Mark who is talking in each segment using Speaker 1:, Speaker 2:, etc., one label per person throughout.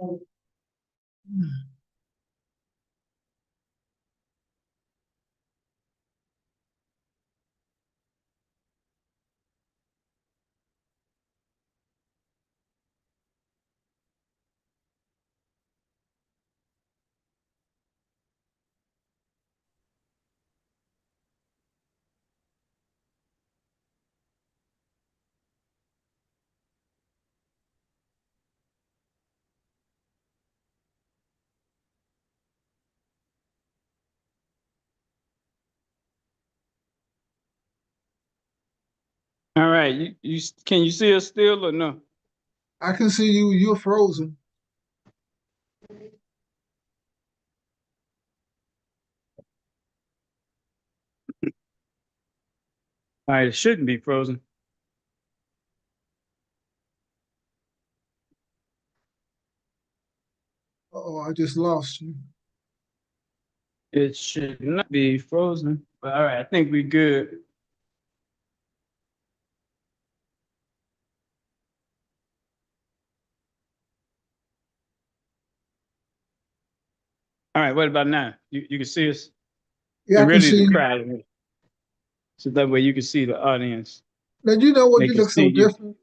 Speaker 1: All right, you can you see us still or no?
Speaker 2: I can see you. You're frozen.
Speaker 1: All right, it shouldn't be frozen.
Speaker 2: Uh-oh, I just lost you.
Speaker 1: It should not be frozen. But all right, I think we good. All right, what about now? You can see us.
Speaker 2: Yeah,
Speaker 1: We're
Speaker 2: I can
Speaker 1: really
Speaker 2: see
Speaker 1: the
Speaker 2: you.
Speaker 1: crowd, so that way you can see the audience.
Speaker 2: Now you know what?
Speaker 1: They
Speaker 2: You
Speaker 1: can
Speaker 2: look
Speaker 1: see
Speaker 2: so
Speaker 1: you.
Speaker 2: different.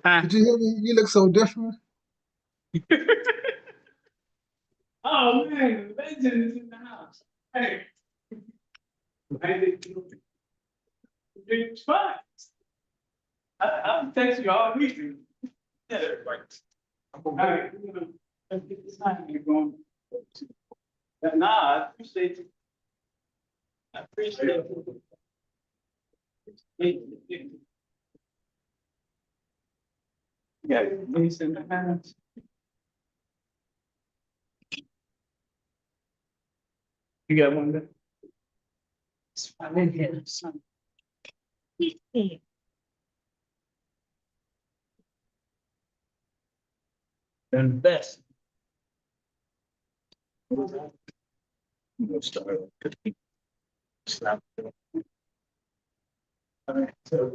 Speaker 1: Huh?
Speaker 2: Did you hear me? You look so different.
Speaker 1: Oh man, the legend is in the house. Hey, it's fine. I'll text you all week. Yeah, right. All right, let's get this time. You're going. Nah, I appreciate you. I appreciate it. You got these in the house. You got one there? It's fine in here. Son. Done the best. We'll start with stop. All right, so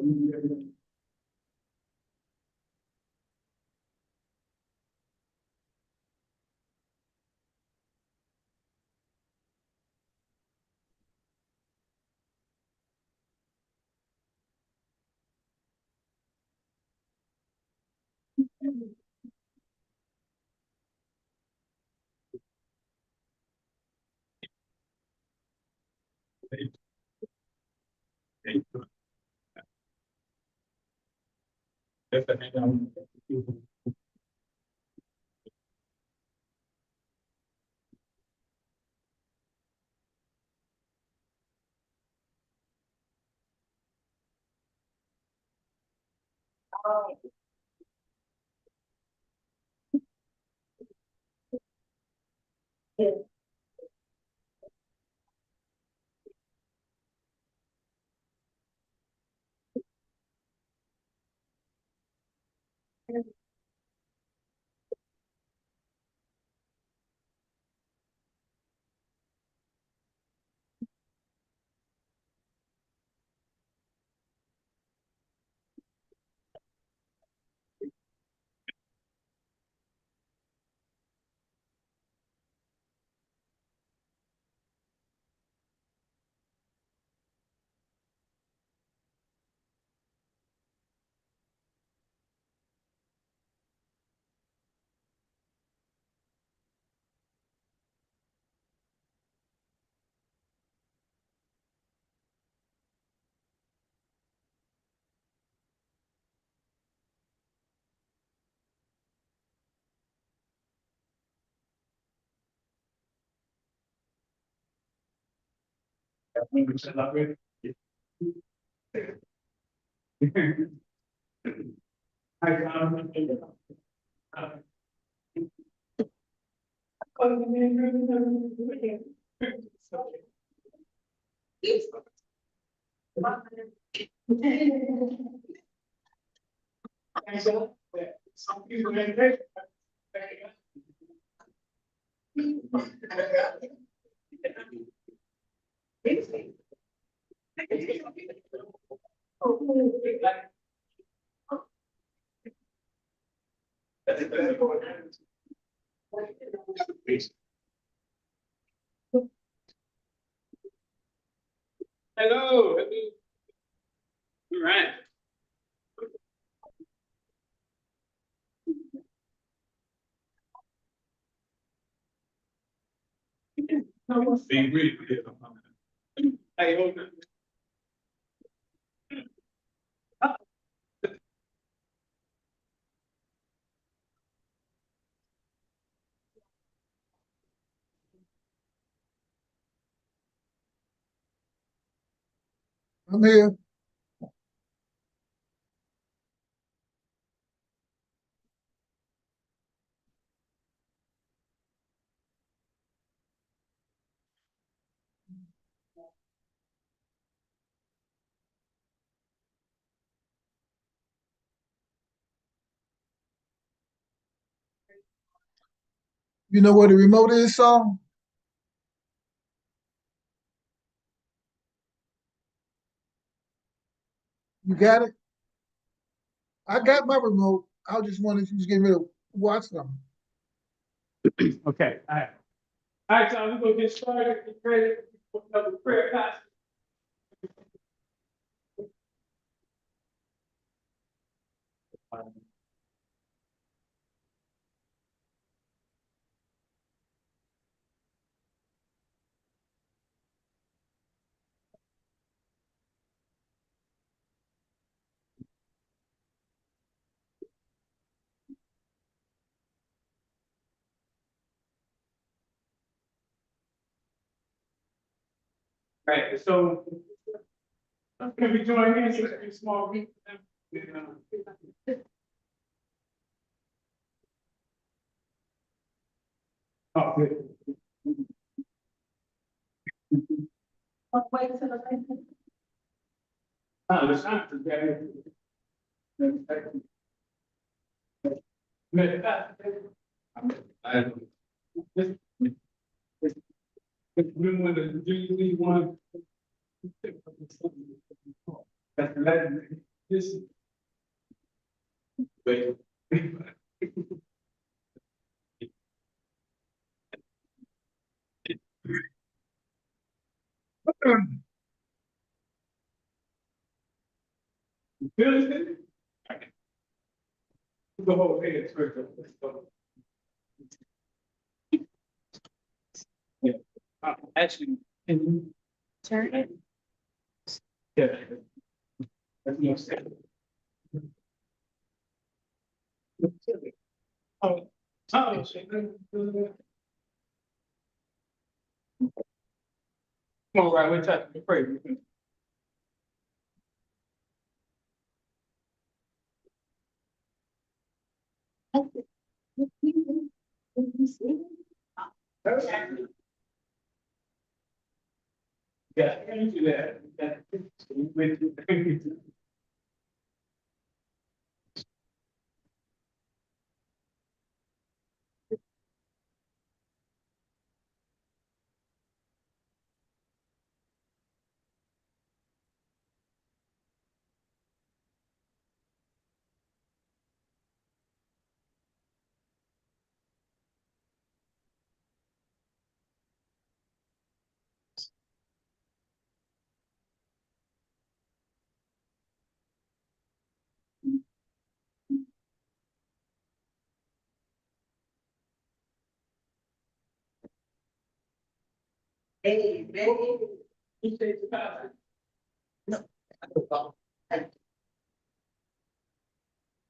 Speaker 1: some people Hello. All right. Being really good. Hey, hold on.
Speaker 2: I'm here. You know where the remote is, Saul? You got it? I got my remote. I just wanted you to get ready to watch something.
Speaker 1: Okay. All right, so we're gonna get started. Get ready for another prayer passage. Right, so can we join hands in a small group? Oh, good.
Speaker 3: Wait till the next.
Speaker 1: It's not to get when the usually one. This. Wait. Feel it? The whole thing is first. Yeah. Actually, can you
Speaker 3: Turn it.
Speaker 1: yeah. That's no sense. Oh, come on, right, we're touching the prayer. Yeah, you do that.
Speaker 3: Amen.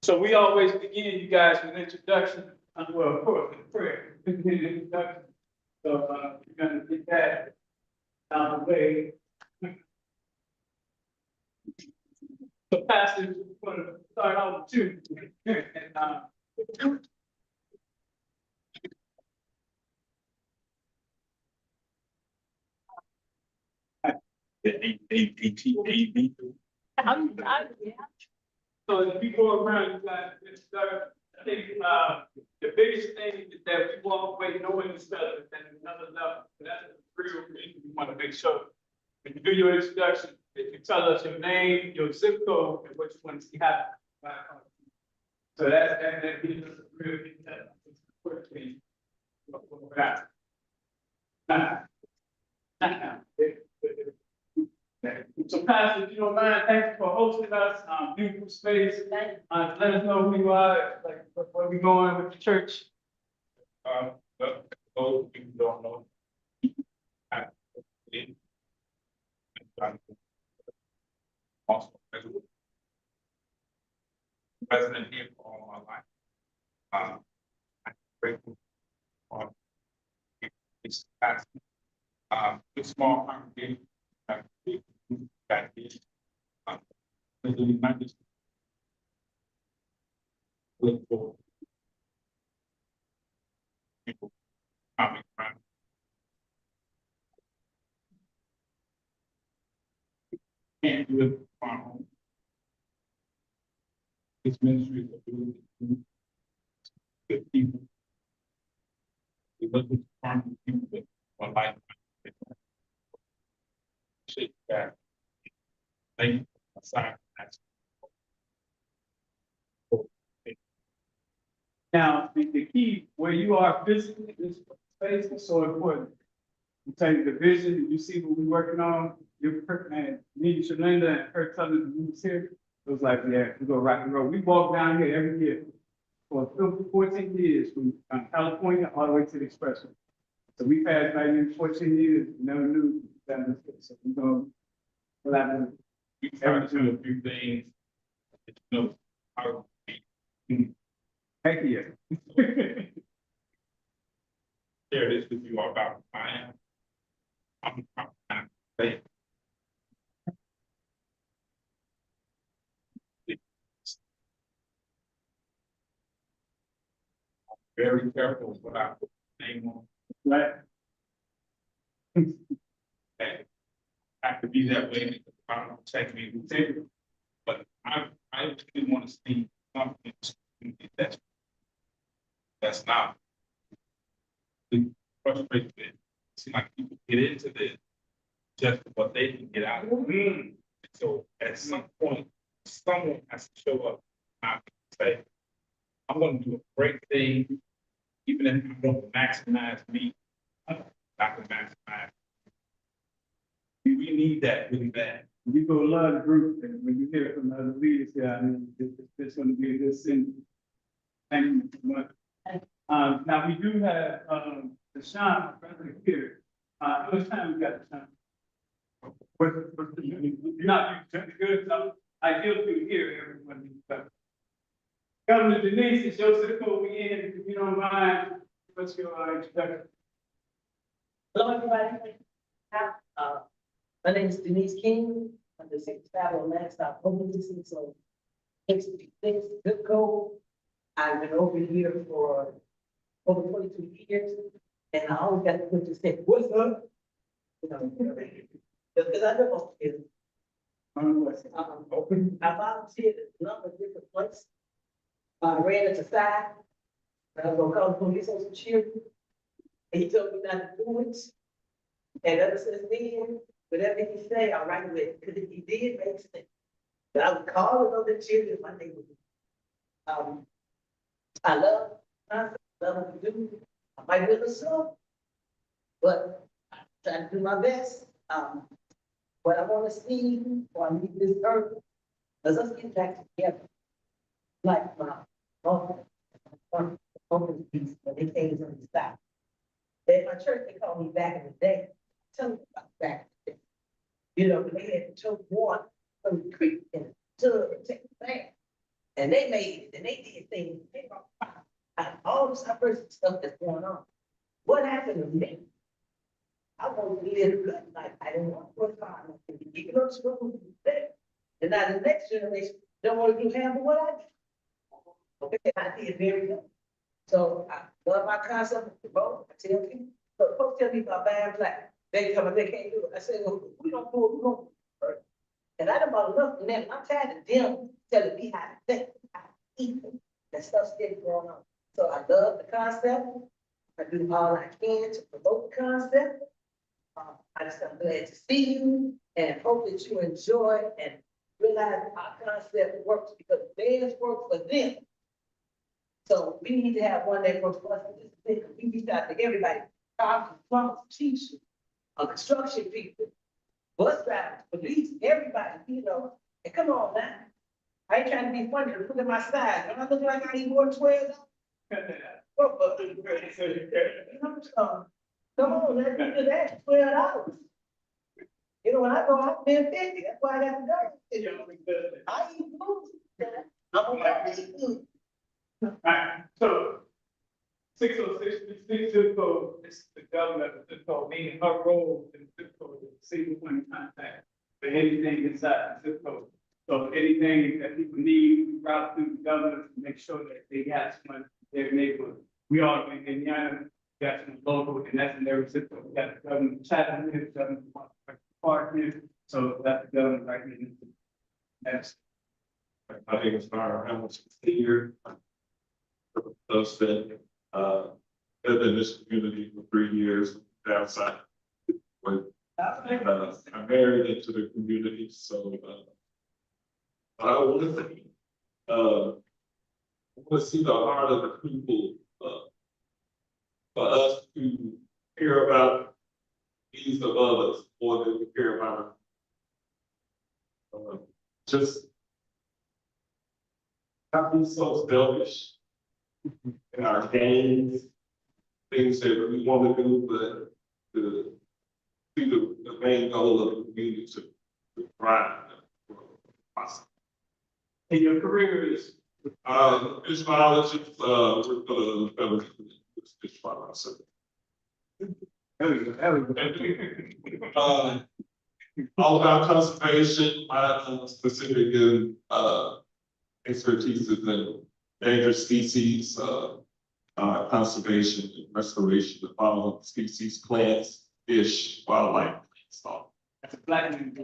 Speaker 1: So we always begin, you guys, with introduction, well, of course, with prayer. We begin the introduction. So, you're gonna get that out of the way. So Pastor, we're gonna start out with two. And,
Speaker 3: Yeah.
Speaker 1: So as we go around, you guys, let's start, I think, the biggest thing is that we walk away knowing each other at another level. That's the real reason we want to make sure. When you do your introduction, if you tell us your name, your zip code, and what you want to see happen. So that gives us a really that quickly. Back. Now. So Pastor, if you don't mind, thank you for hosting us, beautiful space. Let us know who you are, like where we going with the church.
Speaker 4: Those people don't know. Also, president here for all my life. I'm grateful for this past, the small congregation. That is, really not just look for people coming from. Can't do it on our own. This ministry is a really good people. We look at farming people that are like. Shake that. Thank you. Aside from that.
Speaker 1: Now, the key where you are physically, this space is so important. You take the vision, you see what we're working on, you're and me, Shalinda, and her telling the moves here. It was like, yeah, we go rock and roll. We walk down here every year for 14 years from California all the way to the expressway. So we passed by here 14 years, never knew that was good. So we're going to collaborate.
Speaker 4: We try to do a few things that you know how
Speaker 1: Heck yeah.
Speaker 4: share this with you all about who I am. I'm kind of safe. Very careful with what I put my name on.
Speaker 1: Right.
Speaker 4: And I have to be that way because I don't protect me who take it. But I really want to see something that's not frustrated with. It seems like people get into this just for what they can get out of it. So at some point, someone has to show up and say, I'm going to do a great thing, even if I don't maximize me, I can maximize. We need that really bad.
Speaker 1: We go a lot of groups, and when you hear it from the other leaders, yeah, I mean, it's going to be a good thing. Thank you so much. Now we do have, the Sean, my brother here. How much time we got, Sean? You're not, you're good, so I feel to hear everyone. Governor Denise, it's your circle, we in, if you don't mind, what's your introduction?
Speaker 3: Hello, everybody. My name is Denise King. I'm the sixth battle lifestyle publicity. So 66 zip code. I've been over here for over 22 years. And I always got to put this in, what's up? You know, because I live up here. I volunteered at a number of different places. I ran at the side. I was gonna call the police on some children. And he told me not to do it. And ever since then, whatever he say, I write with it, because if he did make sense. But I would call it on the children, my neighborhood. I love what we do. I might be a little slow, but I try to do my best. What I want to see before I leave this earth, is us get back together. Like my open piece, when they came to the stop. At my church, they called me back in the day. Tell me about back in the day. You know, they had to took water from the creek and tub and take the bath. And they made it, and they did things. They brought all this person stuff that's going on. What happened to me? I wanted to live a good life. I didn't want to work hard. You can go to school there. And now the next generation don't want to do half of what I did. Okay, I did very good. So I love my concept of the vote. I tell people, but folks tell me about buying black. They come and they can't do it. I say, well, we don't do it, we don't do it. And I done bought enough of them. I'm tired of them telling me how to think, how to eat, that stuff's still going on. So I love the concept. I do all I can to promote the concept. I just am glad to see you and hope that you enjoy and realize our concept works because theirs work for them. So we need to have one that works for us. We reach out to everybody, cops, plumbers, teachers, construction people, bus drivers, police, everybody, you know. And come on now. I ain't trying to be funny, look at my side. Don't I look like I need more than $12? Come on, let's do that, $12. You know, when I go, I spend 50, that's why I got to go. I eat food. I'm gonna eat food.
Speaker 1: Alright, so 606, zip code, is the governor of the zip code, meaning her role in the zip code is a single point of contact for anything inside the zip code. So anything that people need, we route through the governor to make sure that they got someone in their neighborhood. We all in Indiana, got some local, and that's in every zip code. We got the governor of Chatham, the governor of Park, so that's the governor right here. That's
Speaker 5: I think it's our almost a year. Those that, lived in this community for 3 years outside. When, I'm married into the community, so, I want to think, I want to see the heart of the people, for us to care about needs of others more than we care about. Just not be so selfish in our gains, things that we want to do, but to see the main goal of the community to thrive.
Speaker 1: and your career is.
Speaker 5: Fish biologist, with the federal fish biologist. All about conservation, my specific in expertise is in endangered species, conservation and restoration of fauna, species, plants, fish, wildlife. So,
Speaker 1: That's a black man.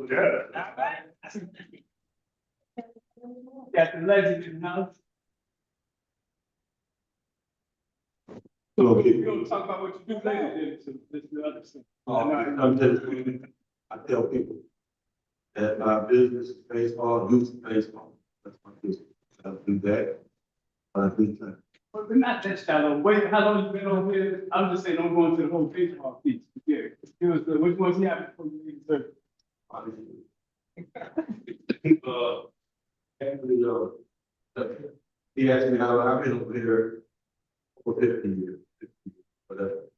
Speaker 1: Got the legend in the house. So we're gonna talk about what you do later, then, so this is the other stuff.
Speaker 6: I'm just, I tell people that my business is baseball, youth baseball. That's my business. I do that. I do that.
Speaker 1: But we're not that shallow. Wait, how long you been over here? I'm just saying, don't go into the whole baseball piece. Yeah, give us the, which ones you have before you leave, sir?
Speaker 6: Actually, he asked me how I've been over here for 50 years. But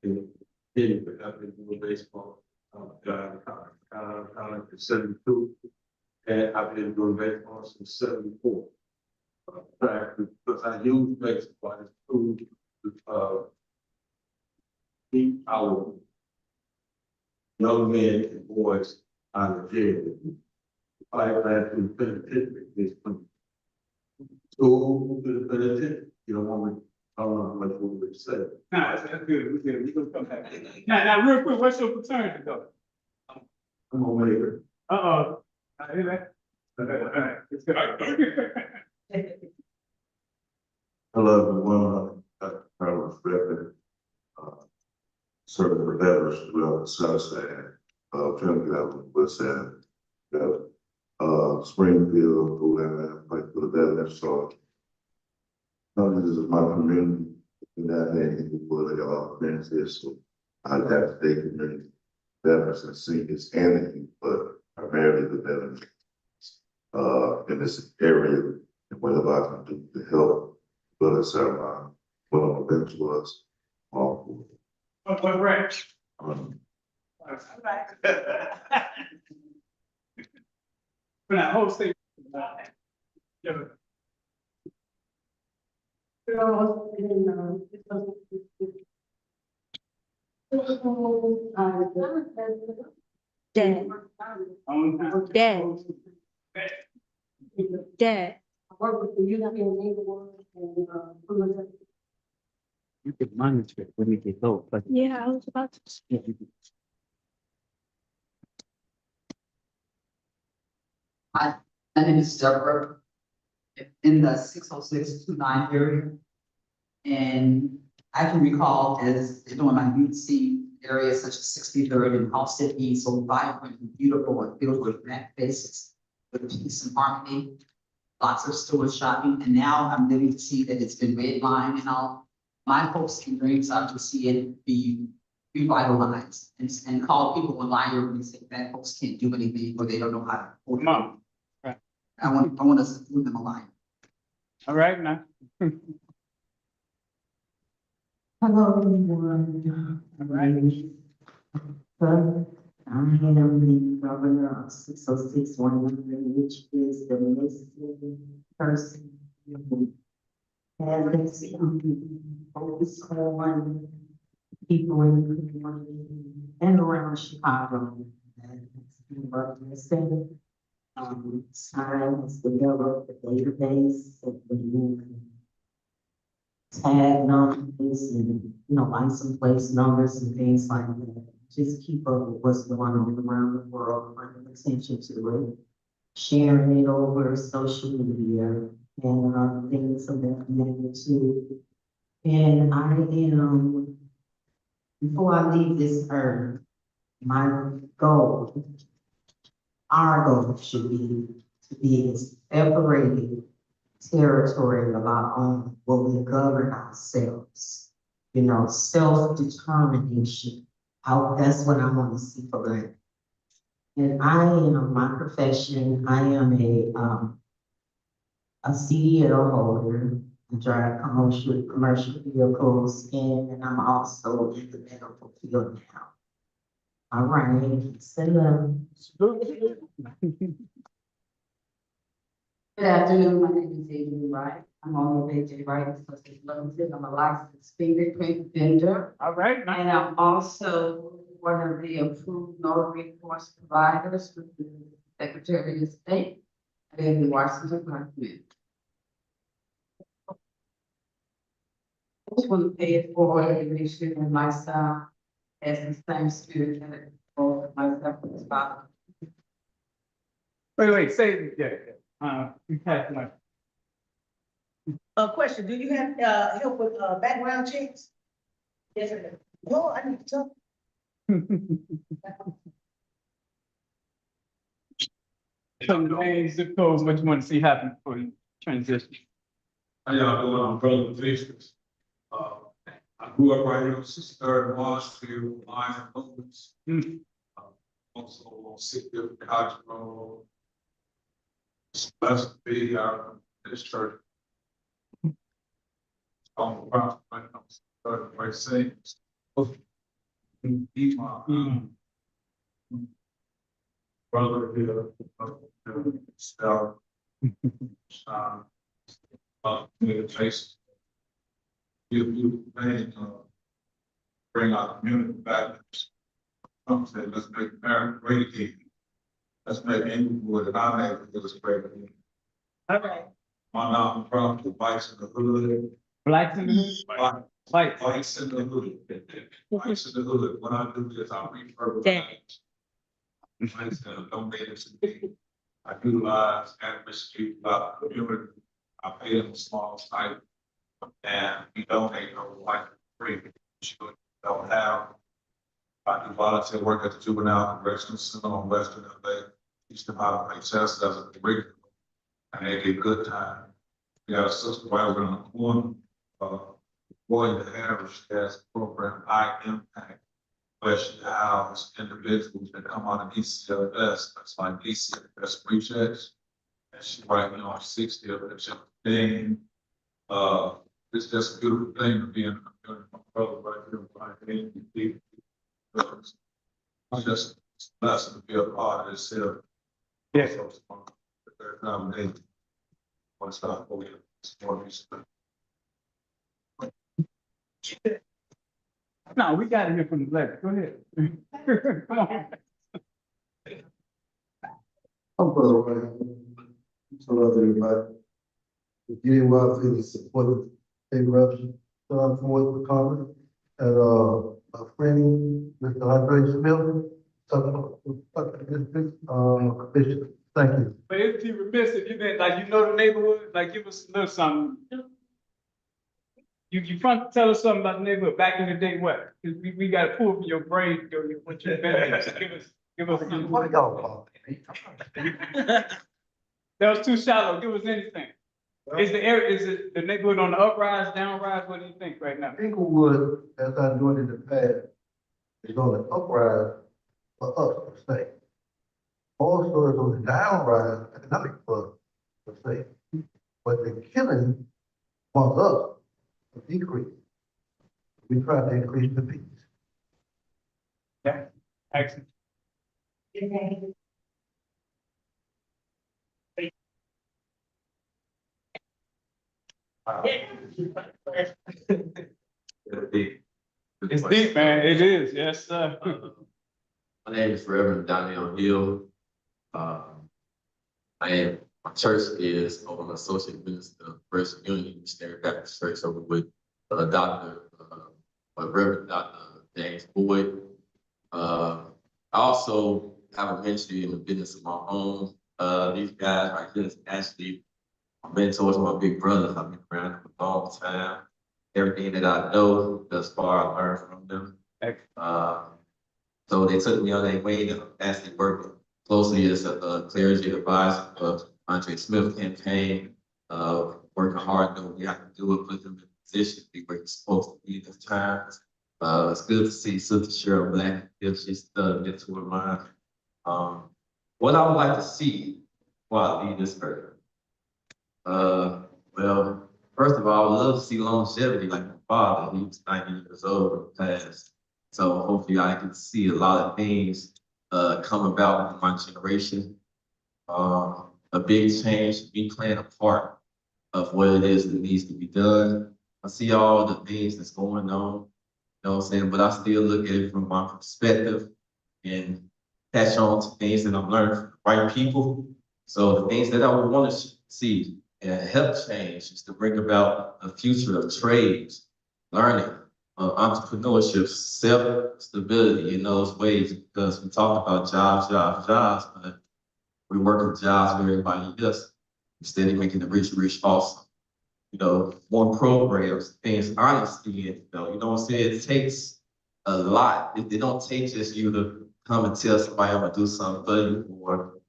Speaker 6: anyway, I've been doing baseball. Got for 72, and I've been doing baseball since 74. Because I use baseball as a tool to keep our young men and boys out of jail. I plan to penitentiary this coming. School to the penitentiary. You don't want me, I don't know how much more to say.
Speaker 1: Nah, that's good. We're good. We're gonna come back. Now, real quick, what's your fraternity though?
Speaker 6: I'm a waiter.
Speaker 1: Uh-oh. I hear that. All right. Let's go.
Speaker 6: Hello, everyone. I respect serving the veterans throughout the South Side, trying to get out of the West Side, Springfield, Atlanta, like for the veterans. So, this is my community, and that name people that are friends here. So, I have to take community veterans and seniors and the youth, but primarily the veterans in this area, and whatever I can do to help. But it's what I'm been to us.
Speaker 1: What branch? For that whole state. Yeah.
Speaker 7: Dad, Dad.
Speaker 8: I work with the European neighborhood and,
Speaker 9: You can monitor it when you get low, but.
Speaker 7: Yeah, I was about to.
Speaker 10: My name is Deborah, in the 60629 area. And I can recall as doing my youth scene areas such as 63rd and Halsted East, so vibrant and beautiful and filled with black faces, with peace and harmony. lots of stores shopping, and now I'm living to see that it's been redlined and all. My hopes and dreams are to see it be revitalized and call people a liar and say that folks can't do anything or they don't know how to.
Speaker 1: Come on. Right.
Speaker 10: I want us to prove them a liar.
Speaker 1: All right, now.
Speaker 7: Hello, everyone.
Speaker 1: All right.
Speaker 7: I am the governor of 60611, which is the missing person. And it's focus on people in the community and around Chicago. And it's been missing. Science developed a database of the tag numbers and, license plate numbers and things like that. Just keep up with what's going on around the world, paying attention to it, sharing it over social media and things of that magnitude. And I am, before I leave this earth, my goal, our goal should be to be a separated territory of our own, where we govern ourselves, self-determination. That's what I want to see for that. And I am, my profession, I am a CDL holder. I drive commercial vehicles, and I'm also in the medical field now. All right, so
Speaker 8: Good afternoon, my name is Adrian Wright. I'm on the AJ Wright Associates Limited. I'm a licensed fingerprint vendor.
Speaker 1: All right, now.
Speaker 8: And I'm also one of the approved notary force providers with the Secretary of State in the Washington Department. I just want to pay it forward and make sure that my son has the same spirit that both myself and his father.
Speaker 1: Wait, say it again. You passed my.
Speaker 3: Question, do you have, help with, background checks? Yes, or no? No, I need to talk.
Speaker 1: Some names, zip codes, what you want to see happen for you transition.
Speaker 5: How y'all doing? I'm brother Vicious. I grew up right here on 63rd Marshfield, Lion Movements. Also on 60th College Road. It's blessed to be here in this church. On the ground, right now, third right saints. Brother here, Star. Meditation. You made, bring our community back. Some say, let's make America great again. Let's make Inglewood and our neighborhoods great again.
Speaker 3: All right.
Speaker 5: My nonprofit, the Bikes in the Hood.
Speaker 1: Blacks in the hood? White.
Speaker 5: Bikes in the Hood. Bikes in the Hood. What I do is I refurbish. Bikes that are donated to me. I utilize advocacy about the community. I pay them a small stipend. And we donate our life free. You don't have. I do volunteer work at the Juvenile Correctional Center on Western LA. Teach them how to play chess as a curriculum. And they get good time. We got a sister right around the corner, Boy the Harris has a program, High Impact, where she houses individuals that come out of ECLS, that's like ECLS pre-checks. And she right now on 60 of it. Thing. It's just a beautiful thing to be in the community. My brother right here, it's just a blessing to be a part of this here.
Speaker 1: Yes.
Speaker 5: What's up?
Speaker 1: No, we got to hear from the lady. Go ahead. Come on.
Speaker 6: I'm brother Ryan. Hello, everybody. Again, well, I feel the support of the eruption, so I'm for the comment. And, my friend, Mr. Andre Smith, Bishop, thank you.
Speaker 1: But it'd be remiss if you didn't, like, the neighborhood, like, give us a little something. You front, tell us something about the neighborhood, back in the day, what? 'Cause we got to pull from your brain, what you've been, give us.
Speaker 6: What y'all call
Speaker 1: That was too shallow. Give us anything. Is the area, is it the neighborhood on the uprise, downrise? What do you think right now?
Speaker 6: Inglewood, as I doing in the past, is on the uprise for us to say. Also is on the downrise economic for say. But the killing wants us to decrease. We try to increase the peace.
Speaker 1: Yeah, excellent. It's deep, man. It is. Yes, sir.
Speaker 11: My name is Reverend Daniel Hill. My church is an associate minister of First Unity Missionary Baptist Church over with Reverend Dr. James Boyd. I also have a ministry in the business of my own. These guys right here is actually my mentors, my big brothers. I've been around them for a long time. Everything that I know thus far, I learned from them. So they took me on their way to actually working closely as a clergy advisor of Andre Smith campaign, working hard, doing what we have to do it, put them in a position to be where you're supposed to be this time. It's good to see Sister Cheryl Black, if she's the mentor of mine. What I would like to see while I leave this earth. Well, first of all, I would love to see longevity like my father. He was 90 years old when he passed. So hopefully I can see a lot of things come about in my generation. A big change, me playing a part of what it is that needs to be done. I see all the things that's going on, you know what I'm saying? But I still look at it from my perspective and catch on to things that I'm learning from the right people. So the things that I would want to see and help change is to bring about a future of trades, learning, entrepreneurship, self-stability in those ways, because we talk about jobs, but we work jobs for everybody else instead of making the rich also. You know, more programs, things, honesty, you know what I'm saying? It takes a lot. It don't take just you to come and tell somebody I'm gonna do something for you or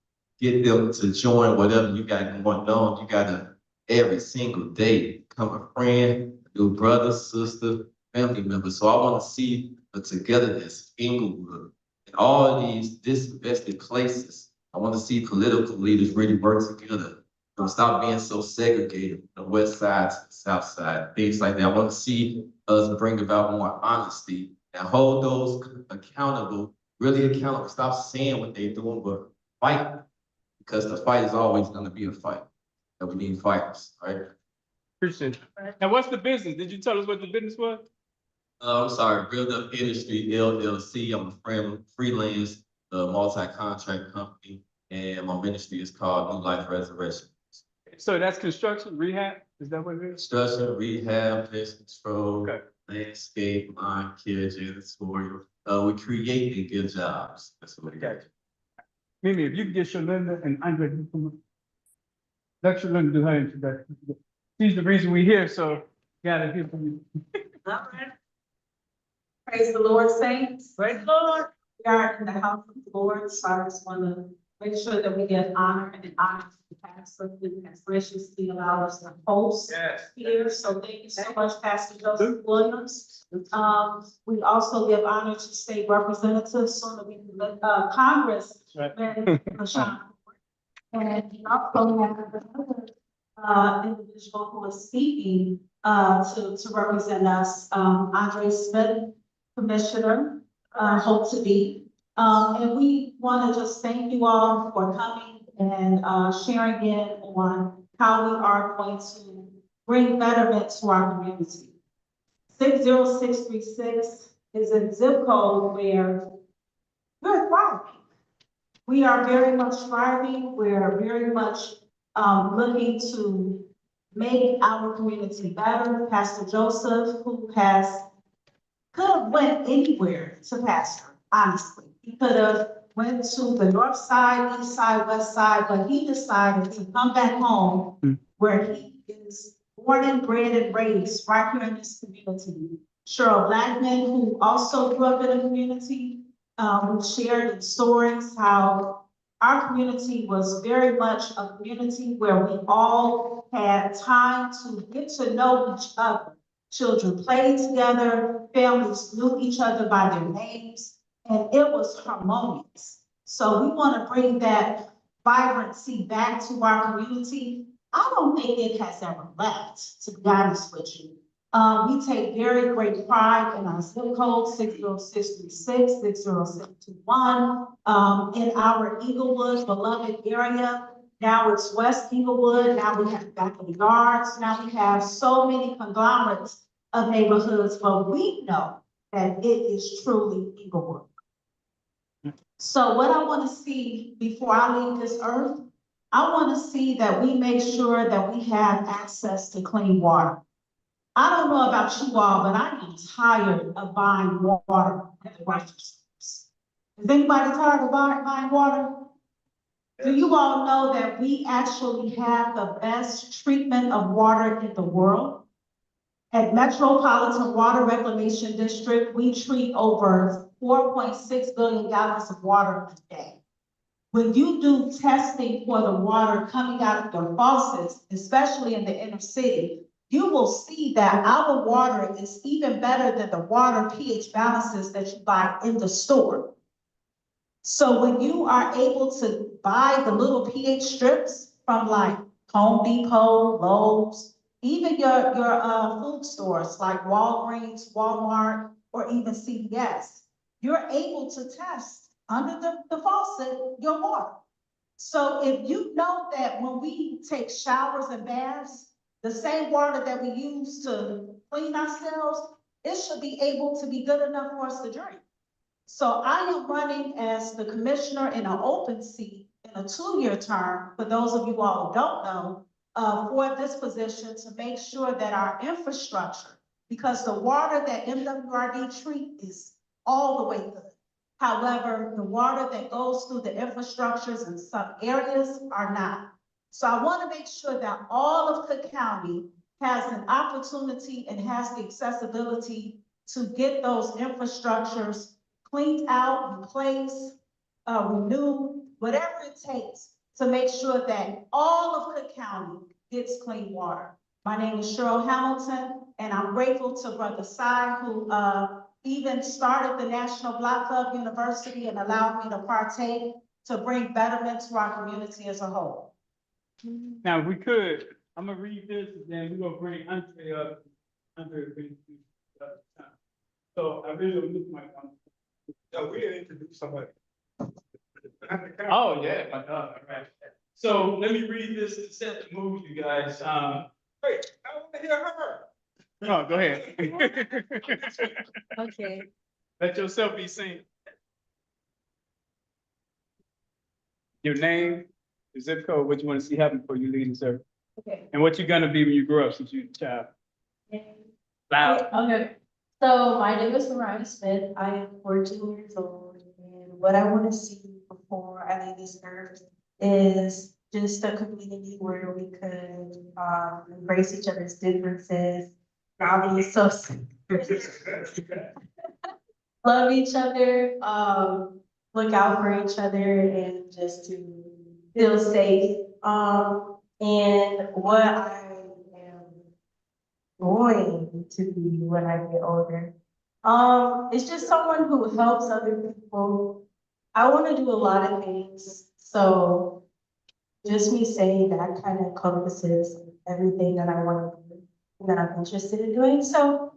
Speaker 11: get them to join whatever you got going on. You gotta every single day become a friend, a new brother, sister, family member. So I want to see a togetherness, Inglewood, and all of these disinvested places. I want to see political leaders really work together. Don't stop being so segregated, the west side to the south side, things like that. I want to see us bring about more honesty and hold those accountable, really accountable. Stop saying what they're doing, but fight, because the fight is always going to be a fight. And we need fighters, right?
Speaker 1: Appreciate it. And what's the business? Did you tell us what the business was?
Speaker 11: I'm sorry, Build Up Industry LLC. I'm a freelance multi-contract company, and my ministry is called New Life Resurrection.
Speaker 1: So that's construction, rehab? Is that what it is?
Speaker 11: Construction, rehab, pest control,
Speaker 1: Okay.
Speaker 11: landscape, lawn care, janitorial. We create and give jobs. That's what it is.
Speaker 1: Mimi, if you could get Shalinda and Andre to come up. Let Shalinda do her introduction. She's the reason we're here, so gotta hear from you.
Speaker 12: All right. Praise the Lord, saints. Praise the Lord. We are in the house of the Lord, so I just want to make sure that we get honor to the pastor who has graciously allowed us to host here. So thank you so much, Pastor Joseph Williams. We also give honor to state representatives so that we can let Congressman LaShawn. And we also have another individual who is speaking to represent us, Andre Smith, Commissioner, hope to be. And we want to just thank you all for coming and sharing in on how we are going to bring betterment to our community. 60636 is a zip code where we're thriving. We are very much thriving. We're very much looking to make our community better. Pastor Joseph, who could have went anywhere to pastor, honestly. He could have went to the north side, east side, west side, but he decided to come back home where he is born and bred and raised right here in this community. Cheryl Blackman, who also grew up in the community, who shared in stories how our community was very much a community where we all had time to get to know each other. Children played together, families knew each other by their names, and it was harmonious. So we want to bring that vibrancy back to our community. I don't think it has ever left, to be honest with you. We take very great pride in our zip code, 60636, 60621. In our Inglewood beloved area, now it's West Inglewood, now we have back of the yards, now we have so many conglomerates of neighborhoods, but we know that it is truly Inglewood. So what I want to see before I leave this earth, I want to see that we make sure that we have access to clean water. I don't know about you all, but I am tired of buying water at the grocery stores. Is anybody tired of buying water? Do you all know that we actually have the best treatment of water in the world? At Metropolitan Water Reclamation District, we treat over 4.6 billion gallons of water a day. When you do testing for the water coming out of your faucets, especially in the inner city, you will see that our water is even better than the water pH balances that you buy in the store. So when you are able to buy the little pH strips from like Home Depot, Lowe's, even your food stores like Walgreens, Walmart, or even CVS, you're able to test under the faucet your water. So if you know that when we take showers and baths, the same water that we use to clean ourselves, it should be able to be good enough for us to drink. So I am running as the commissioner in an open seat in a 2-year term, for those of you all who don't know, for this position to make sure that our infrastructure, because the water that MWRD treat is all the way good. However, the water that goes through the infrastructures in some areas are not. So I want to make sure that all of Cook County has an opportunity and has the accessibility to get those infrastructures cleaned out, replaced, renewed, whatever it takes to make sure that all of Cook County gets clean water. My name is Cheryl Hamilton, and I'm grateful to Brother Sy, who even started the National Black Club University and allowed me to partake to bring betterment to our community as a whole.
Speaker 1: Now, if we could, I'm gonna read this, and then we're gonna bring Andre up. Andre, so I really don't look my.
Speaker 4: No, we didn't introduce somebody.
Speaker 1: Oh, yeah, my God, all right. So let me read this to set the mood, you guys.
Speaker 4: Wait, I want to hear her.
Speaker 1: No, go ahead.
Speaker 12: Okay.
Speaker 1: Let yourself be seen. Your name, your zip code, what you want to see happen before you leave the service,
Speaker 12: Okay.
Speaker 1: and what you're gonna be when you grow up since you're a child. Loud.
Speaker 13: Okay, so my name is Mariah Smith. I am 14 years old, and what I want to see before I leave this earth is just a community where we could embrace each other's differences, not be so love each other, look out for each other, and just to feel safe. And what I am going to be when I get older. It's just someone who helps other people. I want to do a lot of things, so just me saying that kind of encompasses everything that I want to do and that I'm interested in doing. So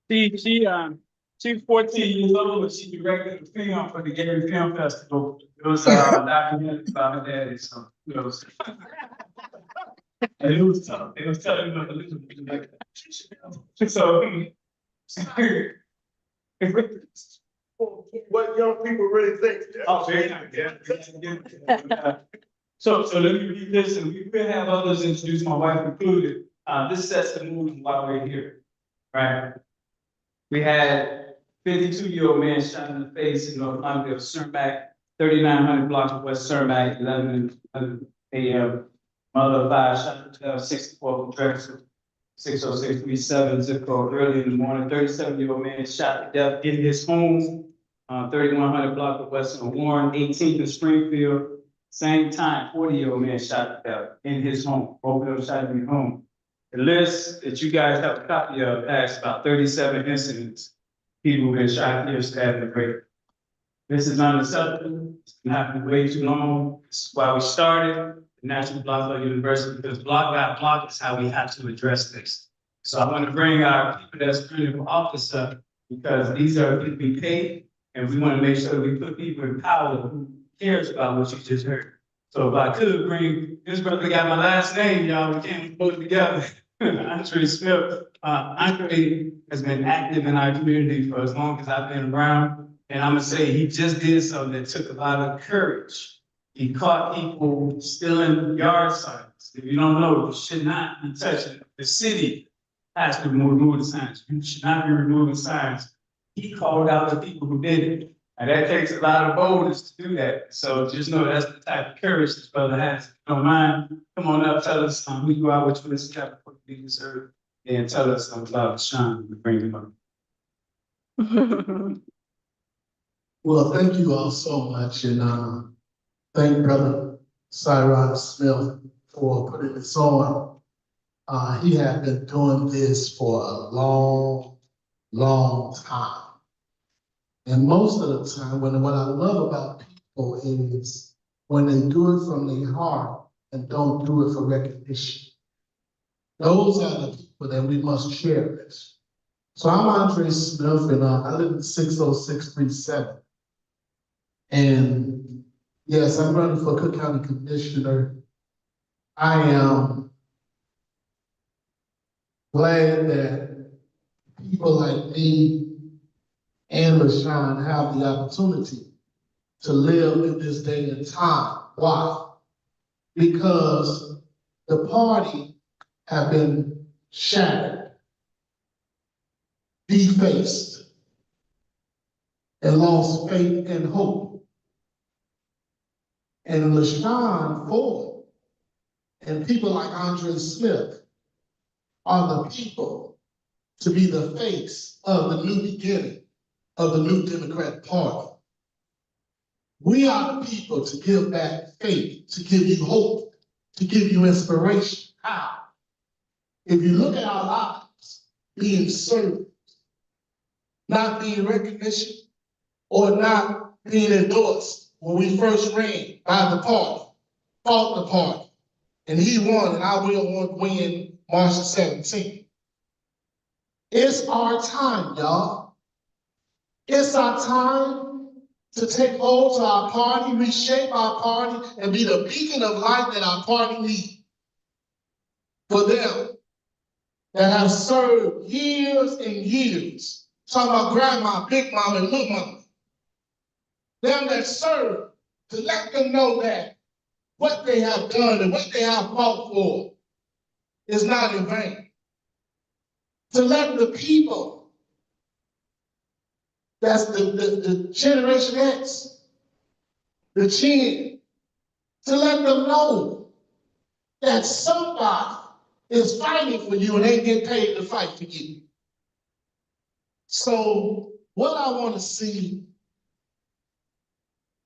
Speaker 1: She's 14 years old, and she directed a film for the Gary Film Festival. It was documented about her daddy, so it was. And it was tough. It was tough. So.
Speaker 5: What young people really think.
Speaker 1: Oh, very nice. Yeah. So let me read this, and we will have others introduce, my wife included. This sets the mood while we're here, right? We had 52-year-old man shot in the face in North Longville, Cermak, 3900 block of West Cermak, 11 a.m. Mother of 5 shot 64 from Drexel, 60637 zip code early in the morning. 37-year-old man shot to death in his home. 3100 block of Western Warren, 18th in Springfield. Same time, 40-year-old man shot to death in his home, both of them shot in his home. The list that you guys have a copy of has about 37 incidents. People who've been shot, killed, stabbed, and raped. This is unacceptable. It's been happening way too long. This is why we started the National Block Law University, because block by block is how we have to address this. So I want to bring our people that's running for office up, because these are people we pay, and we want to make sure we put people in power who cares about what you just heard. So if I could bring, this brother got my last name, y'all, we can't put it together. Andre Smith. Andre has been active in our community for as long as I've been around. And I'm gonna say he just did something that took a lot of courage. He caught people stealing yard signs. If you don't know, you should not be touching. The city has to remove the signs. You should not be removing signs. He called out the people who did it. And that takes a lot of boldness to do that. So just know that's the type of courage this brother has. If you don't mind, come on up, tell us who you are, what you listen to, what you deserve, and tell us about Sean. We bring him up.
Speaker 2: Well, thank you all so much, and thank Brother Cyrus Smith for putting this on. He had been doing this for a long, long time. And most of the time, what I love about people is when they do it from their heart and don't do it for recognition. Those are the people that we must cherish. So I'm Andre Smith, and I live in 60637. And yes, I'm running for Cook County Commissioner. I am glad that people like me and LaShawn have the opportunity to live in this day and time. Why? Because the party have been shattered, defaced, and lost faith and hope. And LaShawn Ford and people like Andre Smith are the people to be the face of the new beginning of the new Democratic Party. We are the people to give back faith, to give you hope, to give you inspiration. How? If you look at our lives being served, not being recognition, or not being endorsed when we first ran by the party, fought the party, and he won, and I will win March the 17th. It's our time, y'all. It's our time to take hold to our party, reshape our party, and be the beacon of light that our party needs. For them that have served years and years, talking about grandma, big mama, and little mama, them that serve, to let them know that what they have done and what they have fought for is not in vain. To let the people, that's the Generation X, the Gen, to let them know that somebody is fighting for you and they get paid to fight for you. So what I want to see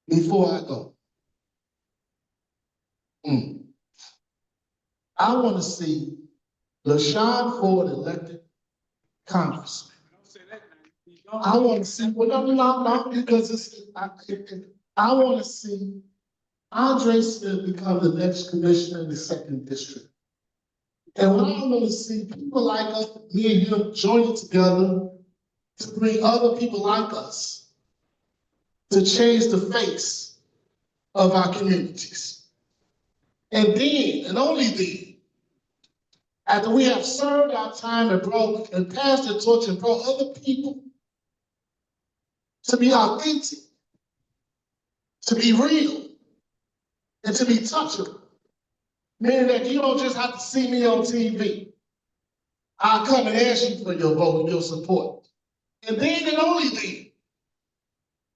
Speaker 2: before I go, I want to see LaShawn Ford elected congressman. I want to see, well, no, because I want to see Andre Smith become the next commissioner in the 2nd district. And what I want to see people like us, me and him, joining together to bring other people like us to change the face of our communities. And then, and only then, after we have served our time and passed the torch and brought other people to be authentic, to be real, and to be touchable. Meaning that you don't just have to see me on TV. I'll come and ask you for your vote and your support. And then and only then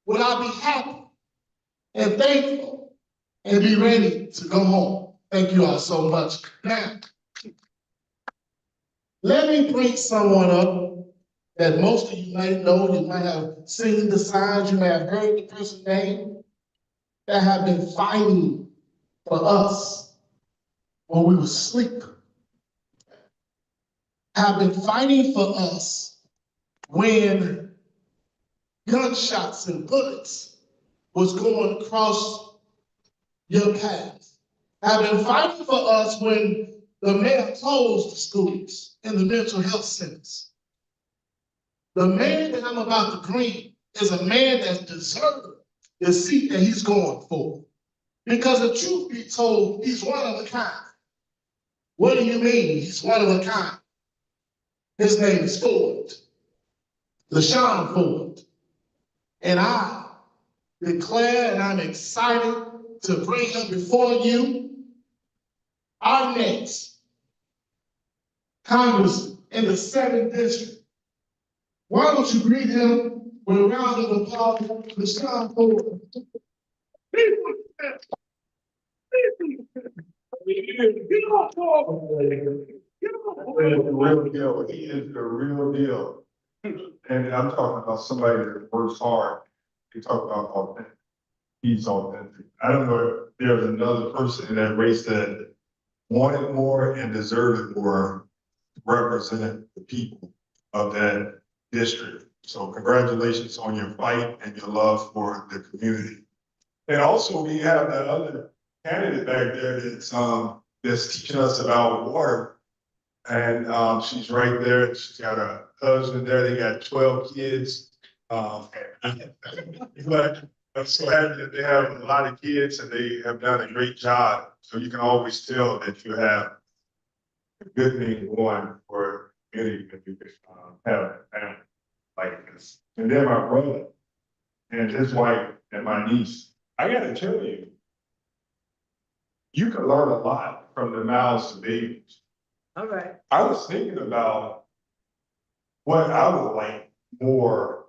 Speaker 2: will I be happy and thankful and be ready to go home. Thank you all so much. Now, let me bring someone up that most of you may know, you might have seen the signs, you may have heard the person's name, that have been fighting for us when we were asleep, have been fighting for us when gunshots and bullets was going across your path, have been fighting for us when the mayor closed the schools and the mental health centers. The man that I'm about to bring is a man that deserves the seat that he's going for. Because the truth be told, he's one of a kind. What do you mean he's one of a kind? His name is Ford, LaShawn Ford. And I declare, and I'm excited to bring him before you, our next Congress in the 7th District. Why don't you greet him with a round of applause, LaShawn Ford?
Speaker 5: The real deal. He is the real deal. And I'm talking about somebody that works hard. You talk about authentic. He's authentic. I don't know if there's another person in that race that wanted more and deserved more to represent the people of that district. So congratulations on your fight and your love for the community. And also we have that other candidate back there that's teaching us about water. And she's right there. She's got a husband there. They got 12 kids. But I'm so happy that they have a lot of kids and they have done a great job. So you can always tell that you have a good thing going for the community if you have a family like this. And then my brother and his wife and my niece. I got to tell you, you can learn a lot from the mouths of babies.
Speaker 3: All right.
Speaker 5: I was thinking about what I would like more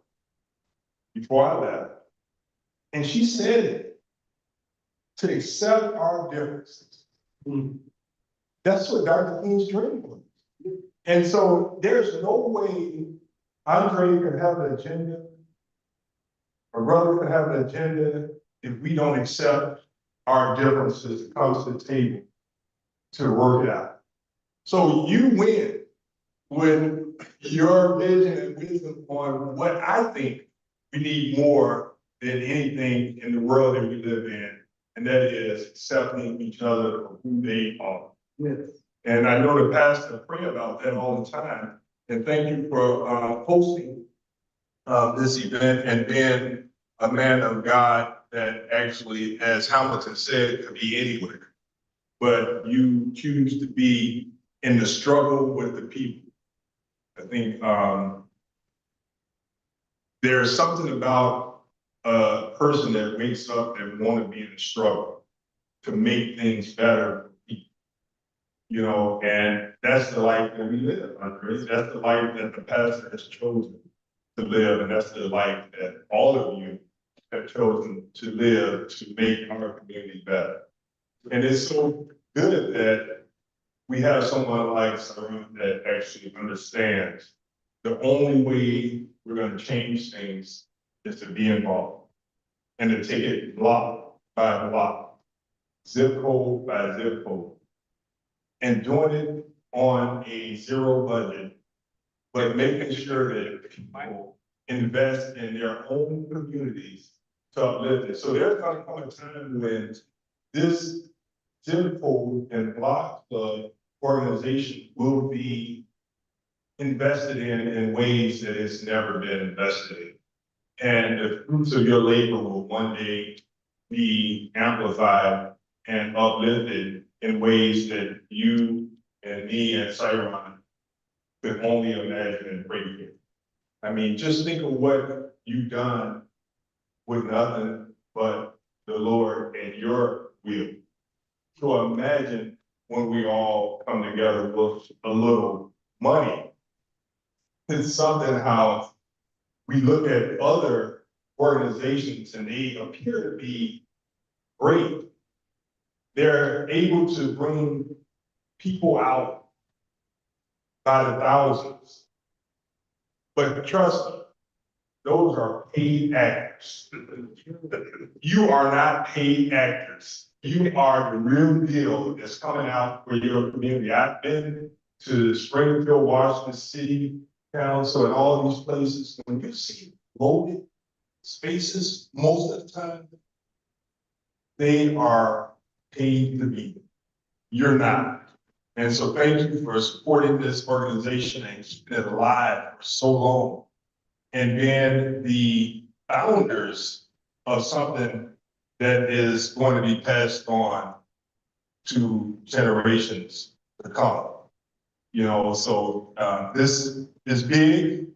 Speaker 5: before I left. And she said it, to accept our differences. That's what Dr. King's dream was. And so there's no way Andre can have an agenda, my brother can have an agenda if we don't accept our differences to come to the table to work it out. So you win with your vision and wisdom on what I think we need more than anything in the world that we live in, and that is accepting each other for who they are.
Speaker 3: Yes.
Speaker 5: And I know the pastor pray about that all the time. And thank you for hosting this event and being a man of God that actually, as Hamilton said, could be anywhere. But you choose to be in the struggle with the people. I think there's something about a person that wakes up and want to be in the struggle to make things better for people. You know, and that's the life that we live, Andre. That's the life that the pastor has chosen to live, and that's the life that all of you have chosen to live to make our community better. And it's so good that we have someone like Sarah that actually understands the only way we're going to change things is to be involved and to take it block by block, zip code by zip code, and doing it on a zero budget, but making sure that people invest in their own communities to uplift it. So there's going to come a time when this zip code and block club organization will be invested in ways that it's never been invested in. And the fruits of your labor will one day be amplified and uplifted in ways that you and me and Cyron could only imagine and pray for. I mean, just think of what you've done with nothing but the Lord and your will. So imagine when we all come together with a little money. It's something how we look at other organizations and they appear to be great. They're able to bring people out by the thousands. But trust me, those are paid actors. You are not paid actors. You are the real deal that's coming out for your community. I've been to Springfield, Washington City Council, and all these places. When you see loaded spaces, most of the time, they are paid to be. You're not. And so thank you for supporting this organization and keeping it alive for so long. And being the founders of something that is going to be passed on to generations to come. You know, so this is big,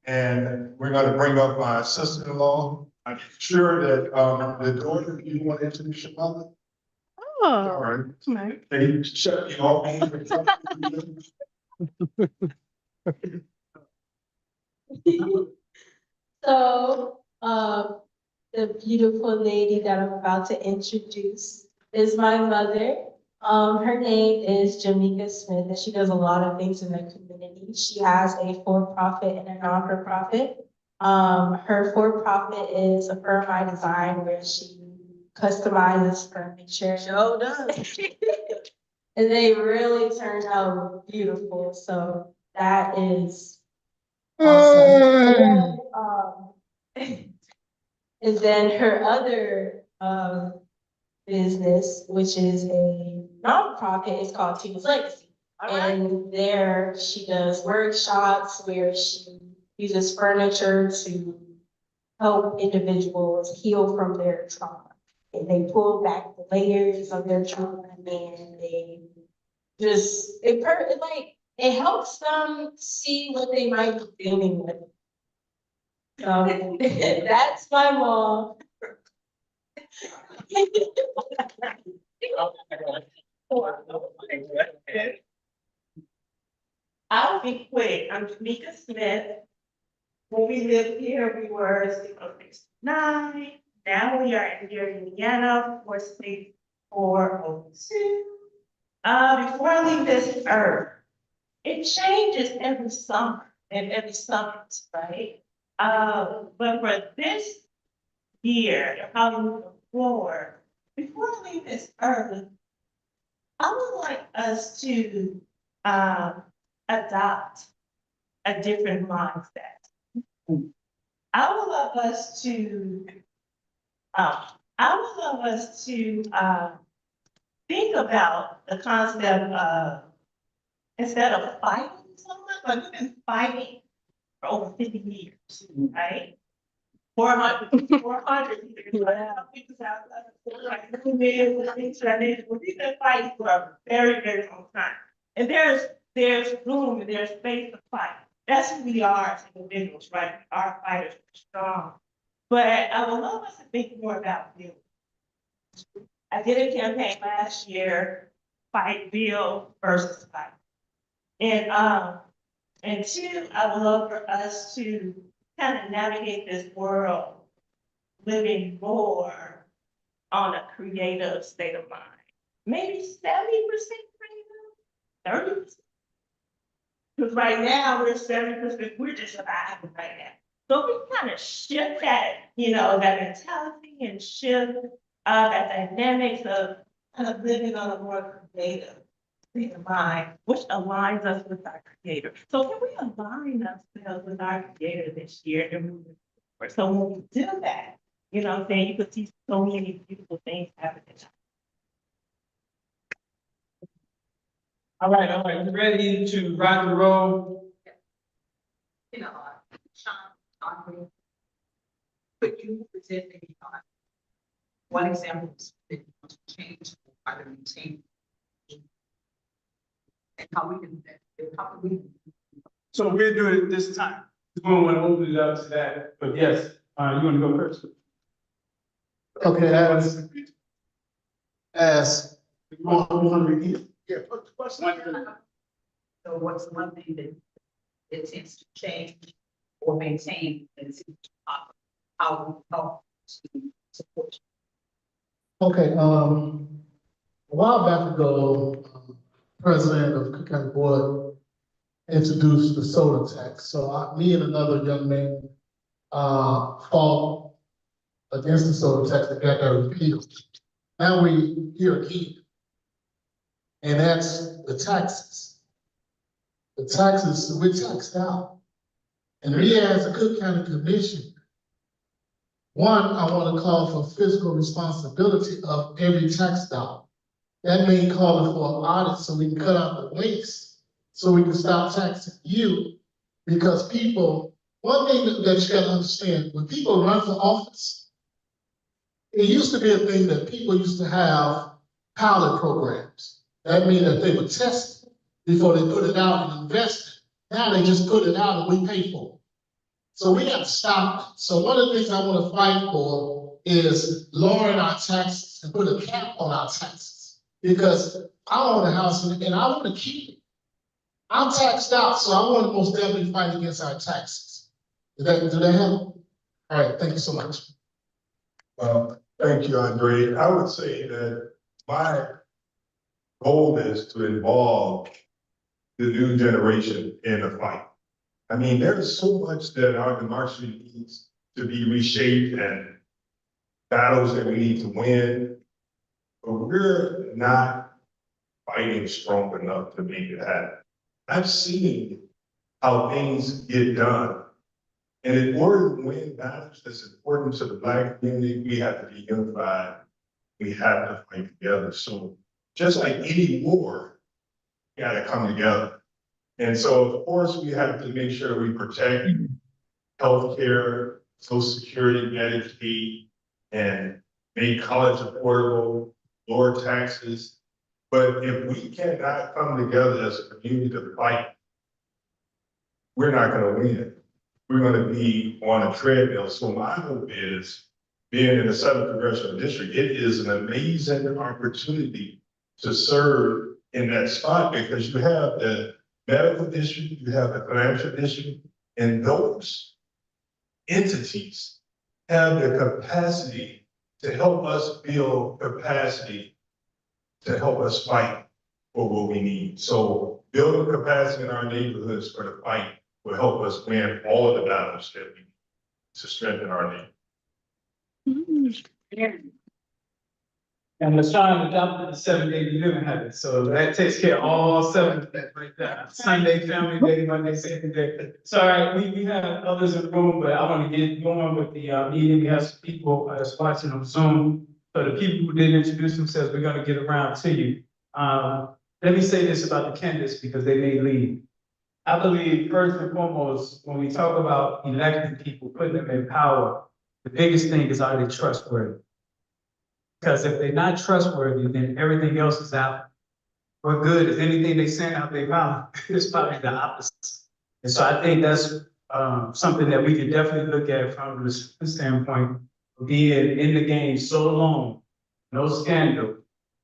Speaker 5: and we're going to bring up my sister-in-law. I'm sure that the daughter, you want to introduce your mother? All right. They shut me off.
Speaker 13: So, the beautiful lady that I'm about to introduce is my mother. Her name is Jamaica Smith, and she does a lot of things in the community. She has a for-profit and a non-for-profit. Her for-profit is a firm I design where she customizes furniture.
Speaker 3: Sure does.
Speaker 13: And they really turn out beautiful, so that is awesome. And then her other business, which is a nonprofit, is called Team's Legacy. And there she does workshops where she uses furniture to help individuals heal from their trauma. And they pull back the layers of their trauma, and they just, it helps them see what they might be dealing with. That's my mom.
Speaker 3: I'll be quick. I'm Jamaica Smith. When we lived here, we were 609. Now we are here in Indiana, 46402. Before I leave this earth, it changes every summer and every summit, right? But for this year, probably moving forward, before I leave this earth, I would like us to adopt a different mindset. I would love us to think about the concept of, instead of fighting someone, but we've been fighting for over 50 years, right? 400 years, right? We've been fighting for a very, very long time. And there's room and there's space to fight. That's who we are as individuals, right? We are fighters, we're strong. But I would love us to think more about building. I did a campaign last year, fight, build versus fight. And two, I would love for us to kind of navigate this world living more on a creative state of mind. Maybe 70% creative, 30%. Because right now we're 70%, we're just surviving right now. So we kind of shift that, that mentality and shift that dynamics of kind of living on a more creative state of mind, which aligns us with our creator. So can we align ourselves with our creator this year and moving forward? So when we do that, you know what I'm saying, you could see so many beautiful things happening.
Speaker 1: All right, you ready to rock and roll?
Speaker 10: Sean, could you present maybe one example that you want to change or try to maintain? And how we can,
Speaker 1: So we'll do it this time. We don't want to open it up to that, but yes, you want to go first?
Speaker 2: Okay, as you want to repeat? Yeah, put the question.
Speaker 10: so what's the one thing that it tends to change or maintain and how we help to support you?
Speaker 2: Okay, a while back ago, President of Cook County Board introduced the soda tax. So me and another young man fought against the soda tax that got that repealed. Now we here again. And that's the taxes. The taxes, we're taxed out. And me as a Cook County Commissioner, one, I want to call for fiscal responsibility of every tax dollar. That means calling for an audit so we can cut out the waste, so we can stop taxing you. Because people, one thing that you gotta understand, when people run for office, it used to be a thing that people used to have pilot programs. That means that they would test it before they put it out and invest it. Now they just put it out and we pay for it. So we got to stop. So one of the things I want to fight for is lowering our taxes and put a cap on our taxes. Because I own a house and I want to keep it. I'm taxed out, so I want to most definitely fight against our taxes. Do that help? All right, thank you so much.
Speaker 5: Well, thank you, Andre. I would say that my goal is to involve the new generation in the fight. I mean, there's so much that our democracy needs to be reshaped and battles that we need to win, but we're not fighting strong enough to make it happen. I've seen how things get done. And in order to win battles that's important to the Black community, we have to be unified. We have to fight together. So just like any war, we gotta come together. And so, of course, we have to make sure we protect healthcare, Social Security, Medicaid, and make college affordable, lower taxes. But if we cannot come together as a community to fight, we're not gonna win. We're gonna be on a treadmill. So my hope is, being in the 7th Congressional District, it is an amazing opportunity to serve in that spot because you have the medical district, you have the financial district, and those entities have the capacity to help us build capacity to help us fight for what we need. So building capacity in our neighborhoods for the fight will help us win all of the battles that we need to strengthen our neighborhood.
Speaker 1: And LaShawn adopted the 7-day living habit, so that takes care of all 7 of that right there. Sunday, family day, Monday, second day. Sorry, we have others in the room, but I want to get going with the meeting. We have some people that's watching on Zoom. So the people who didn't introduce themselves, we're gonna get around to you. Let me say this about the candidates because they may leave. I believe first and foremost, when we talk about electing people, putting them in power, the biggest thing is, are they trustworthy? Because if they're not trustworthy, then everything else is out. What good is anything they send out their mouth? It's probably the opposite. And so I think that's something that we can definitely look at from the standpoint of being in the game so long, no scandal,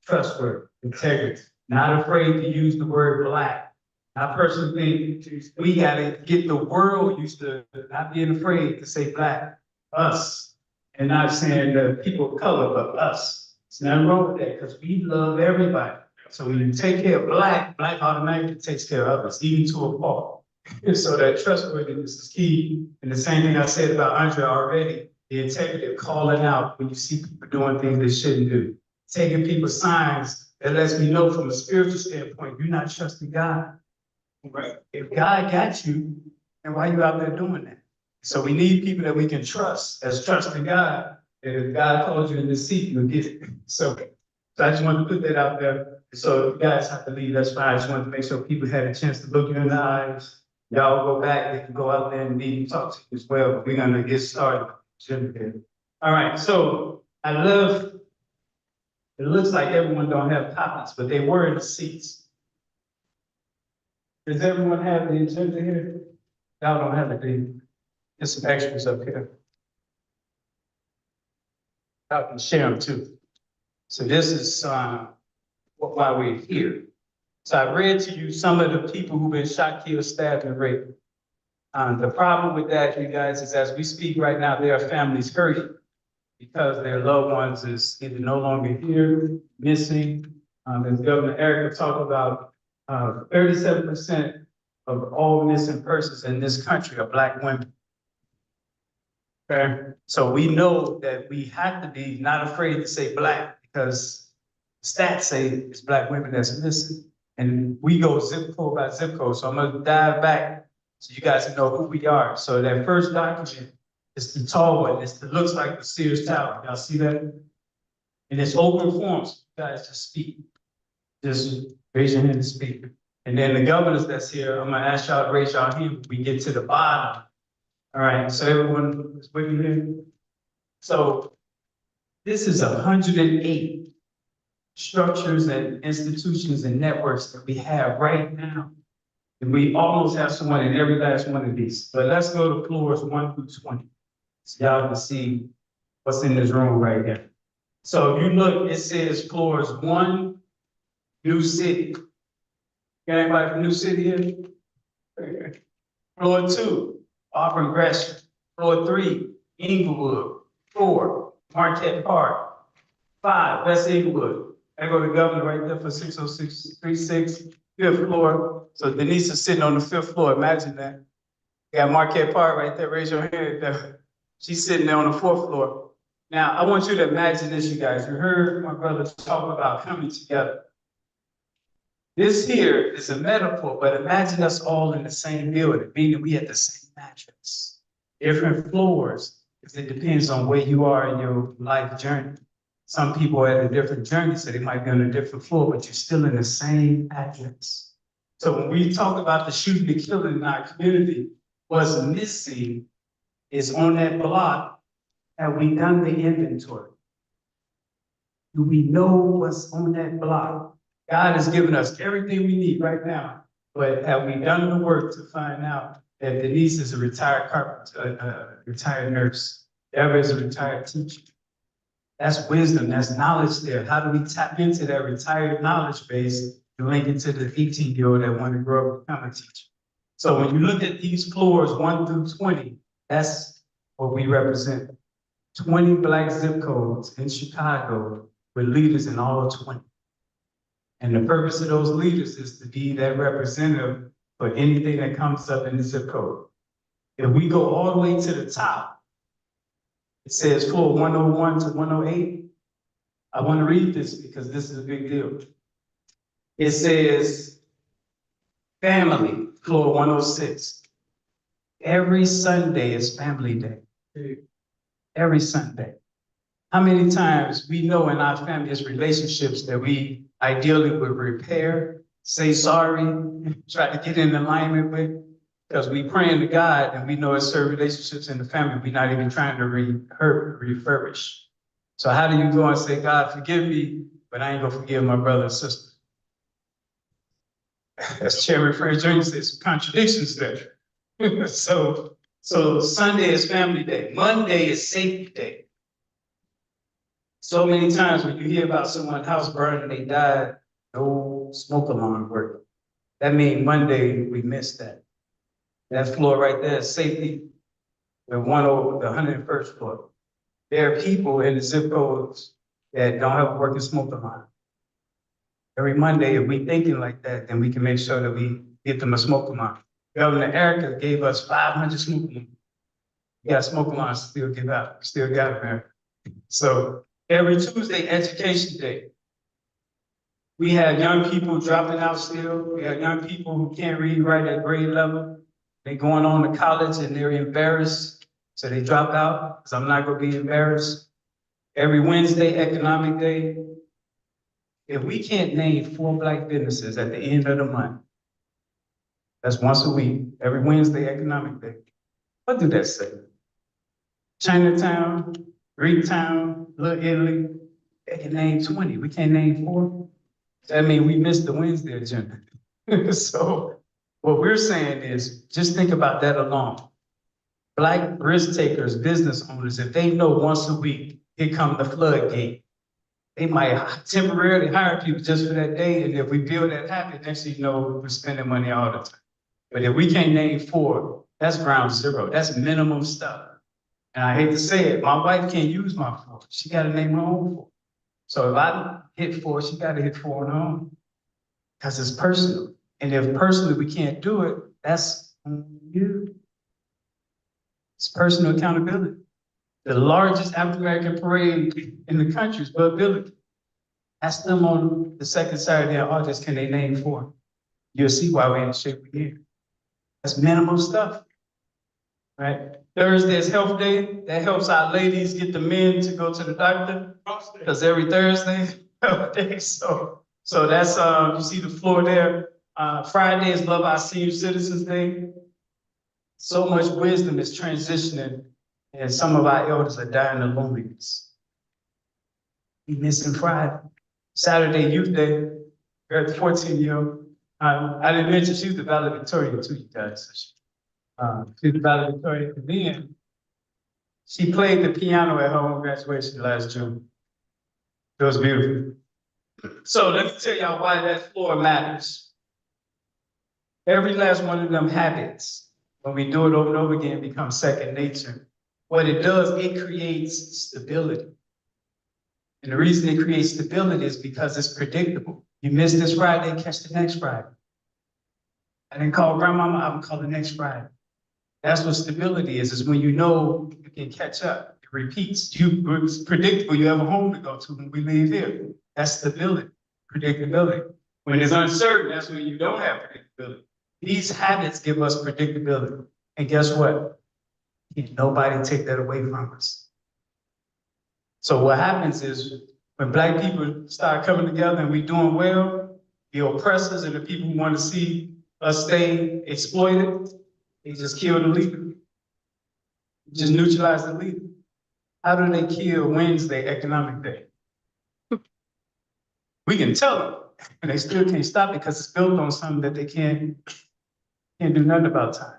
Speaker 1: trustworthy, integrity, not afraid to use the word Black. I personally think we gotta get the world used to not being afraid to say Black, us. And not saying the people of color, but us. It's nothing wrong with that because we love everybody. So when you take care of Black automatically takes care of us, even to a fault. And so that trustworthiness is key. And the same thing I said about Andre already, the integrity of calling out when you see people doing things they shouldn't do. Taking people's signs that lets me know from a spiritual standpoint, you're not trusting God. Right? If God got you, then why are you out there doing that? So we need people that we can trust as trusting God. And if God calls you in this seat, you'll get it. So I just wanted to put that out there. So if you guys have to leave, that's fine. I just wanted to make sure people had a chance to look you in the eyes. Y'all go back, they can go out there and meet and talk to you as well. But we're gonna get started. All right, so I love, it looks like everyone don't have copies, but they were in the seats. Does everyone have the agenda here? Y'all don't have it, do you? There's some extras up here. I can share them too. So this is why we're here. So I read to you some of the people who've been shot, killed, stabbed, and raped. The problem with that, you guys, is as we speak right now, there are families hurting because their loved ones is either no longer here, missing. As Governor Erica talked about, 37% of all missing persons in this country are Black women. Okay, so we know that we have to be not afraid to say Black because stats say it's Black women that's missing. And we go zip code by zip code. So I'm gonna dive back so you guys know who we are. So that first document is the tall one. It looks like the Sears Tower. Y'all see that? And it's open forums. You guys just speak. Just raise your hand and speak. And then the governors that's here, I'm gonna ask y'all to raise your hand when we get to the bottom. All right, so everyone is with me here. So this is 108 structures and institutions and networks that we have right now. And we almost have someone in every last one of these. But let's go to floors 1 through 20. So y'all can see what's in this room right here. So if you look, it says floors 1, New City. Got anybody from New City here? Floor 2, Auburn Gresham. Floor 3, Inglewood. 4, Marquette Park. 5, West Inglewood. I go to governor right there for 60636, 5th floor. So Denise is sitting on the 5th floor. Imagine that. You got Marquette Park right there. Raise your hand. She's sitting there on the 4th floor. Now, I want you to imagine this, you guys. You heard my brother talk about coming together. This here is a metaphor, but imagine us all in the same building, meaning we had the same mattress, different floors, because it depends on where you are in your life journey. Some people are at a different journey, so they might be on a different floor, but you're still in the same address. So when we talk about the shooting and killing in our community, what's missing is on that block, have we done the inventory? Do we know what's on that block? God has given us everything we need right now, but have we done the work to find out that Denise is a retired carpenter, a retired nurse, Ever is a retired teacher? That's wisdom, that's knowledge there. How do we tap into that retired knowledge base and link it to the 18-year-old that want to grow up and become a teacher? So when you look at these floors 1 through 20, that's what we represent. 20 Black zip codes in Chicago with leaders in all 20. And the purpose of those leaders is to be that representative for anything that comes up in the zip code. If we go all the way to the top, it says floor 101 to 108. I want to read this because this is a big deal. It says, family, floor 106. Every Sunday is family day. Every Sunday. How many times we know in our family's relationships that we ideally would repair, say sorry, try to get in alignment with, because we praying to God and we know it's certain relationships in the family we're not even trying to refurbish. So how do you go and say, God, forgive me, but I ain't gonna forgive my brother and sister? As Chairman Fred Jr. said, some contradictions there. So Sunday is family day. Monday is safety day. So many times when you hear about someone's house burning, they died, no smoke alarm working. That means Monday, we missed that. That floor right there is safety, the one over the 101st floor. There are people in the zip codes that don't have a working smoke alarm. Every Monday, if we thinking like that, then we can make sure that we get them a smoke alarm. Governor Erica gave us 500 smoke alarms. We got smoke alarms still give out, still got them. So every Tuesday, education day. We have young people dropping out still. We have young people who can't read right at grade level. They're going on to college and they're embarrassed. So they drop out because I'm not gonna be embarrassed. Every Wednesday, economic day. If we can't name 4 Black businesses at the end of the month, that's once a week, every Wednesday, economic day. What do that say? Chinatown, Greektown, Little Italy, they can name 20. We can't name 4. That means we missed the Wednesday agenda. So what we're saying is just think about that alone. Black risk takers, business owners, if they know once a week, here come the floodgate, they might temporarily hire people just for that day. And if we build that habit, next thing you know, we're spending money all the time. But if we can't name 4, that's ground zero. That's minimum stuff. And I hate to say it, my wife can't use my 4. She got to name her own 4. So if I hit 4, she got to hit 4 on her own because it's personal. And if personally we can't do it, That's on you. It's personal accountability. The largest African-American parade in the country is Bud Billiken. Ask them on the second Saturday of August, can they name 4? You'll see why we're in the shape we're in. That's minimal stuff, right? Thursday is health day. That helps our ladies get the men to go to the doctor, because every Thursday, health day. So that's, you see the floor there. Friday is Love Our Senior Citizens Day. So much wisdom is transitioning, and some of our elders are dying of loneliness. We missing Friday. Saturday, Youth Day. We're at 14-year-old. I didn't mention she's the valedictorian too, you guys. She's the valedictorian. And then she played the piano at her own graduation last June. It was beautiful. So let me tell y'all why that floor matters. Every last one of them habits, when we do it over and over again, becomes second nature. What it does, it creates stability. And the reason it creates stability is because it's predictable. You miss this Friday, catch the next Friday. I didn't call grandmama, I'm gonna call the next Friday. That's what stability is when you know you can catch up. It repeats. It's predictable. You have a home to go to when we leave here. That's stability, predictability. When it's uncertain, that's when you don't have predictability. These habits give us predictability. And guess what? Can't nobody take that away from us. So what happens is when Black people start coming together and we're doing well, the oppressors and the people who want to see us stay exploited, they just kill the leader. Just neutralize the leader. How do they kill Wednesday, Economic Day? We can tell them, and they still can't stop it because it's built on something that they can't do nothing about time.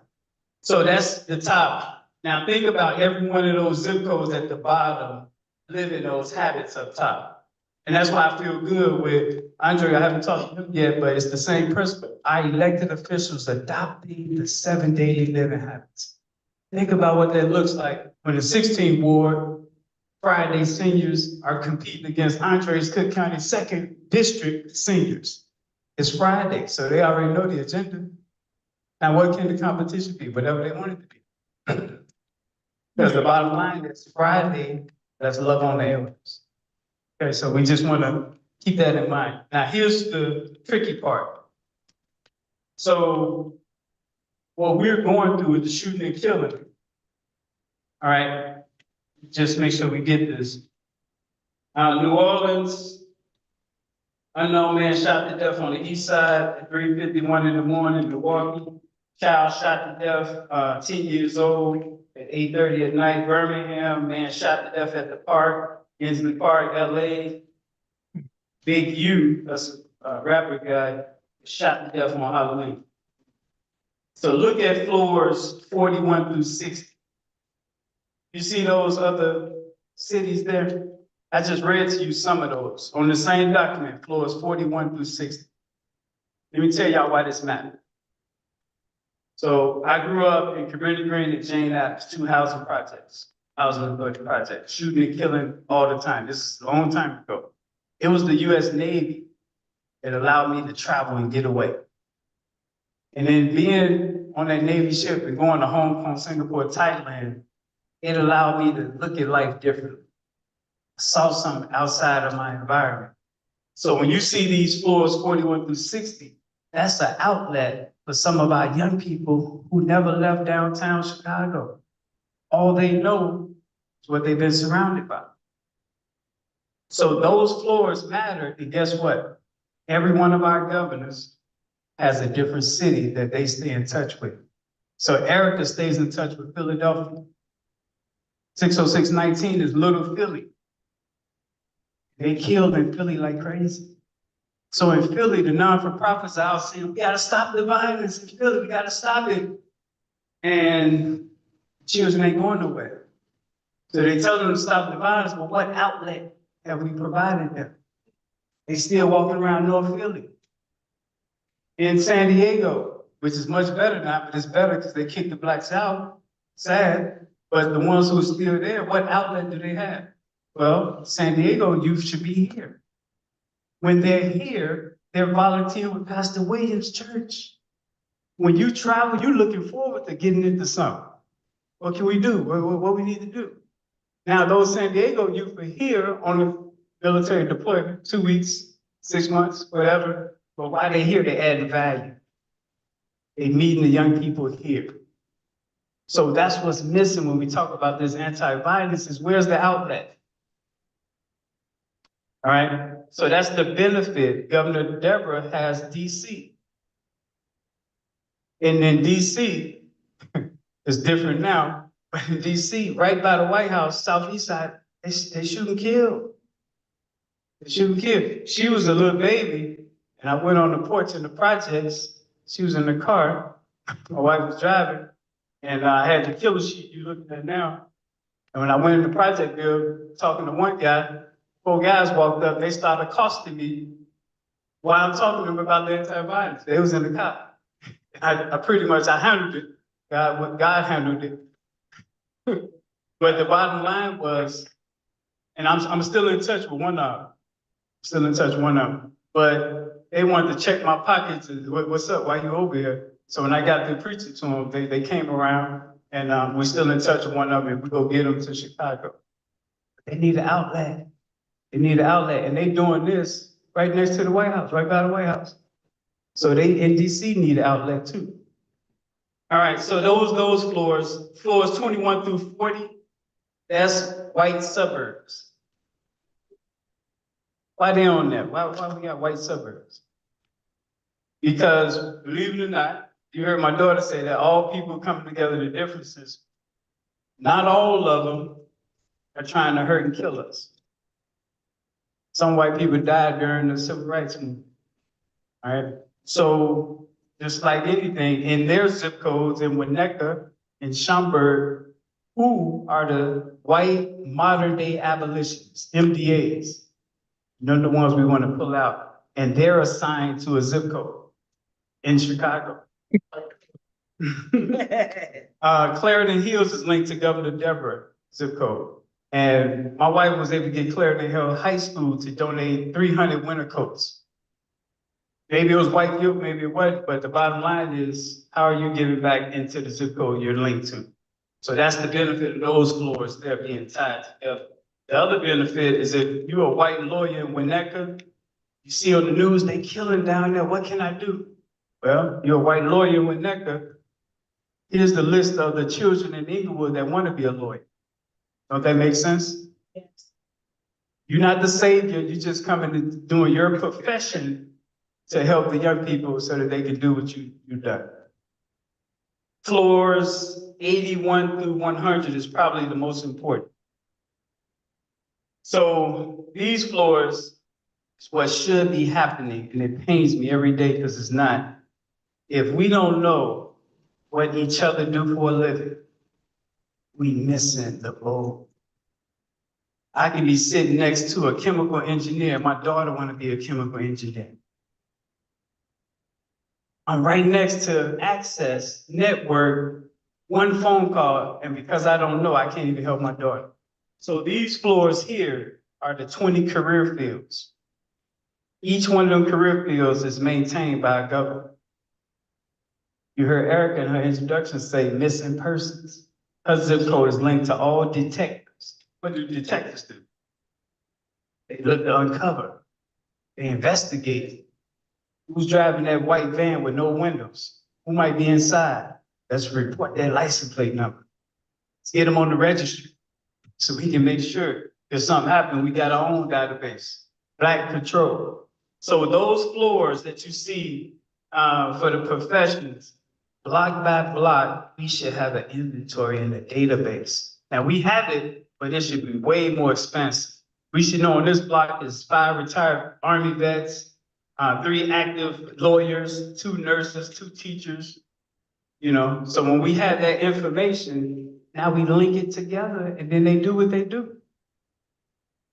Speaker 1: So that's the top. Now think about every one of those zip codes at the bottom, living those habits up top. And that's why I feel good with Andre. I haven't talked to him yet, but it's the same principle. Our elected officials adopting the 7 daily living habits. Think about what that looks like when the 16th Ward Friday seniors are competing against Andre's Cook County 2nd District seniors. It's Friday, so they already know the agenda. Now, what can the competition be? Whatever they want it to be. Because the bottom line is Friday, let's love on the elders. Okay, so we just want to keep that in mind. Now, here's the tricky part. So, what we're going through is the shooting and killing. All right, just make sure we get this. New Orleans, unknown man shot to death on the east side at 3:51 in the morning. Milwaukee, child shot to death, 10 years old at 8:30 at night. Birmingham, man shot to death at the park, Inslee Park, LA. Big U, that's a rapper guy, shot to death on Halloween. So look at floors 41 through 60. You see those other cities there? I just read to you some of those on the same document, floors 41 through 60. Let me tell y'all why this matters. So I grew up in Community Green and Jane Adams, 2 housing projects, housing authority projects, shooting and killing all the time. This is a long time ago. It was the US Navy that allowed me to travel and get away. And then being on that Navy ship and going to Hong Kong, Singapore, Thailand, it allowed me to look at life differently. I saw something outside of my environment. So when you see these floors 41 through 60, that's an outlet for some of our young people who never left downtown Chicago. All they know is what they've been surrounded by. So those floors matter, and guess what? Every one of our governors has a different city that they stay in touch with. So Erica stays in touch with Philadelphia. 60619 is Little Philly. They killed in Philly like crazy. So in Philly, the non-for-profits are out saying, we gotta stop the violence in Philly, we gotta stop it. And children ain't going nowhere. So they tell them to stop the violence, but what outlet have we provided them? They still walking around North Philly. In San Diego, which is much better now, but it's better because they kicked the blacks out. Sad, but the ones who are still there, what outlet do they have? Well, San Diego youth should be here. When they're here, they're volunteering with Pastor Williams' church. when you travel, you're looking forward to getting into something. What can we do? What we need to do? Now, those San Diego youth are here on a military deployment, 2 weeks, 6 months, whatever. But while they're here, they add value. They meeting the young people here. So that's what's missing when we talk about this anti-violence is where's the outlet? All right, so that's the benefit. Governor Deborah has DC. And in DC, it's different now, but in DC, right by the White House, southeast side, they shoot and kill. They shoot and kill. She was a little baby, and I went on the porch in the projects. She was in the car. My wife was driving, and I had the killer sheet you're looking at now. And when I went in the project building, talking to one guy, 4 guys walked up, they started accosting me while I'm talking to them about the anti-violence. They was in the car. I pretty much, I handled it. God handled it. But the bottom line was, and I'm still in touch with one of them. Still in touch with one of them. But they wanted to check my pockets. What's up? Why you over here? So when I got to preaching to them, they came around, and we're still in touch with one of them, and we go get them to Chicago. They need an outlet. They need an outlet, and they doing this right next to the White House, right by the White House. So they in DC need an outlet too. All right, so those floors 21 through 40, that's white suburbs. Why they on that? Why we got white suburbs? Because believe it or not, you heard my daughter say that all people coming together to differences. Not all of them are trying to hurt and kill us. Some white people died during the civil rights movement. All right. So just like anything, in their zip codes in Winnetka and Schaumburg, who are the white modern day abolitionists, MDAs? They're the ones we want to pull out. And they're assigned to a zip code in Chicago. Clarendon Hills is linked to Governor Deborah zip code. And my wife was able to get Clarendon Hill High School to donate 300 winter coats. Maybe it was white guilt, maybe it wasn't, but the bottom line is, how are you giving back into the zip code you're linked to? So that's the benefit of those floors, they're being tied together. The other benefit is if you're a white lawyer in Winnetka, you see on the news, they killing down there, what can I do? Well, you're a white lawyer in Winnetka, here's the list of the children in Inglewood that want to be a lawyer. Don't that make sense?
Speaker 12: Yes.
Speaker 1: You're not the savior, you're just coming and doing your profession to help the young people so that they can do what you've done. Floors 81 through 100 is probably the most important. So these floors is what should be happening, and it pains me every day because it's not. If we don't know what each other do for a living, we missing the boat. I can be sitting next to a chemical engineer. My daughter want to be a chemical engineer. I'm right next to access, network, one phone call, and because I don't know, I can't even help my daughter. So these floors here are the 20 career fields. Each one of them career fields is maintained by a government. You heard Erica in her introduction say missing persons. Her zip code is linked to all detectives. What do detectives do? They look to uncover. They investigate. Who's driving that white van with no windows? Who might be inside? Let's report their license plate number. Let's get them on the registry so we can make sure if something happens, we got our own database. Black Patrol. So those floors that you see for the professions, block by block, we should have an inventory in the database. Now we have it, but it should be way more expensive. We should know on this block is 5 retired Army vets, 3 active lawyers, 2 nurses, 2 teachers, you know? So when we have that information, now we link it together and then they do what they do.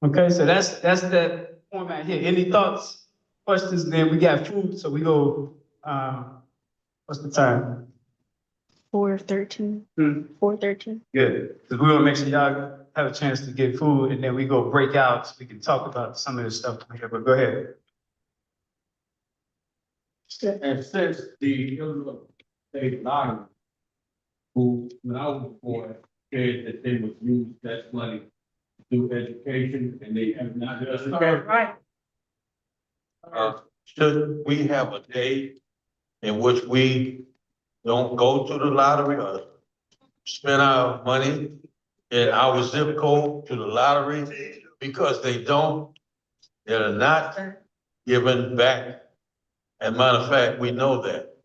Speaker 1: Okay, so that's that format here. Any thoughts, questions? Then we got food, so we go, what's the time?
Speaker 13: 4:13. 4:13.
Speaker 1: Good, because we want to make sure y'all have a chance to get food and then we go break out so we can talk about some of this stuff here, but go ahead.
Speaker 5: And since the
Speaker 6: state lottery, who, when I was a boy, said that they would use that money to do education, and they have not done it.
Speaker 12: Right.
Speaker 14: Should we have a day in which we don't go to the lottery or spend our money in our zip code to the lottery? Because they're not giving back. As a matter of fact, we know that.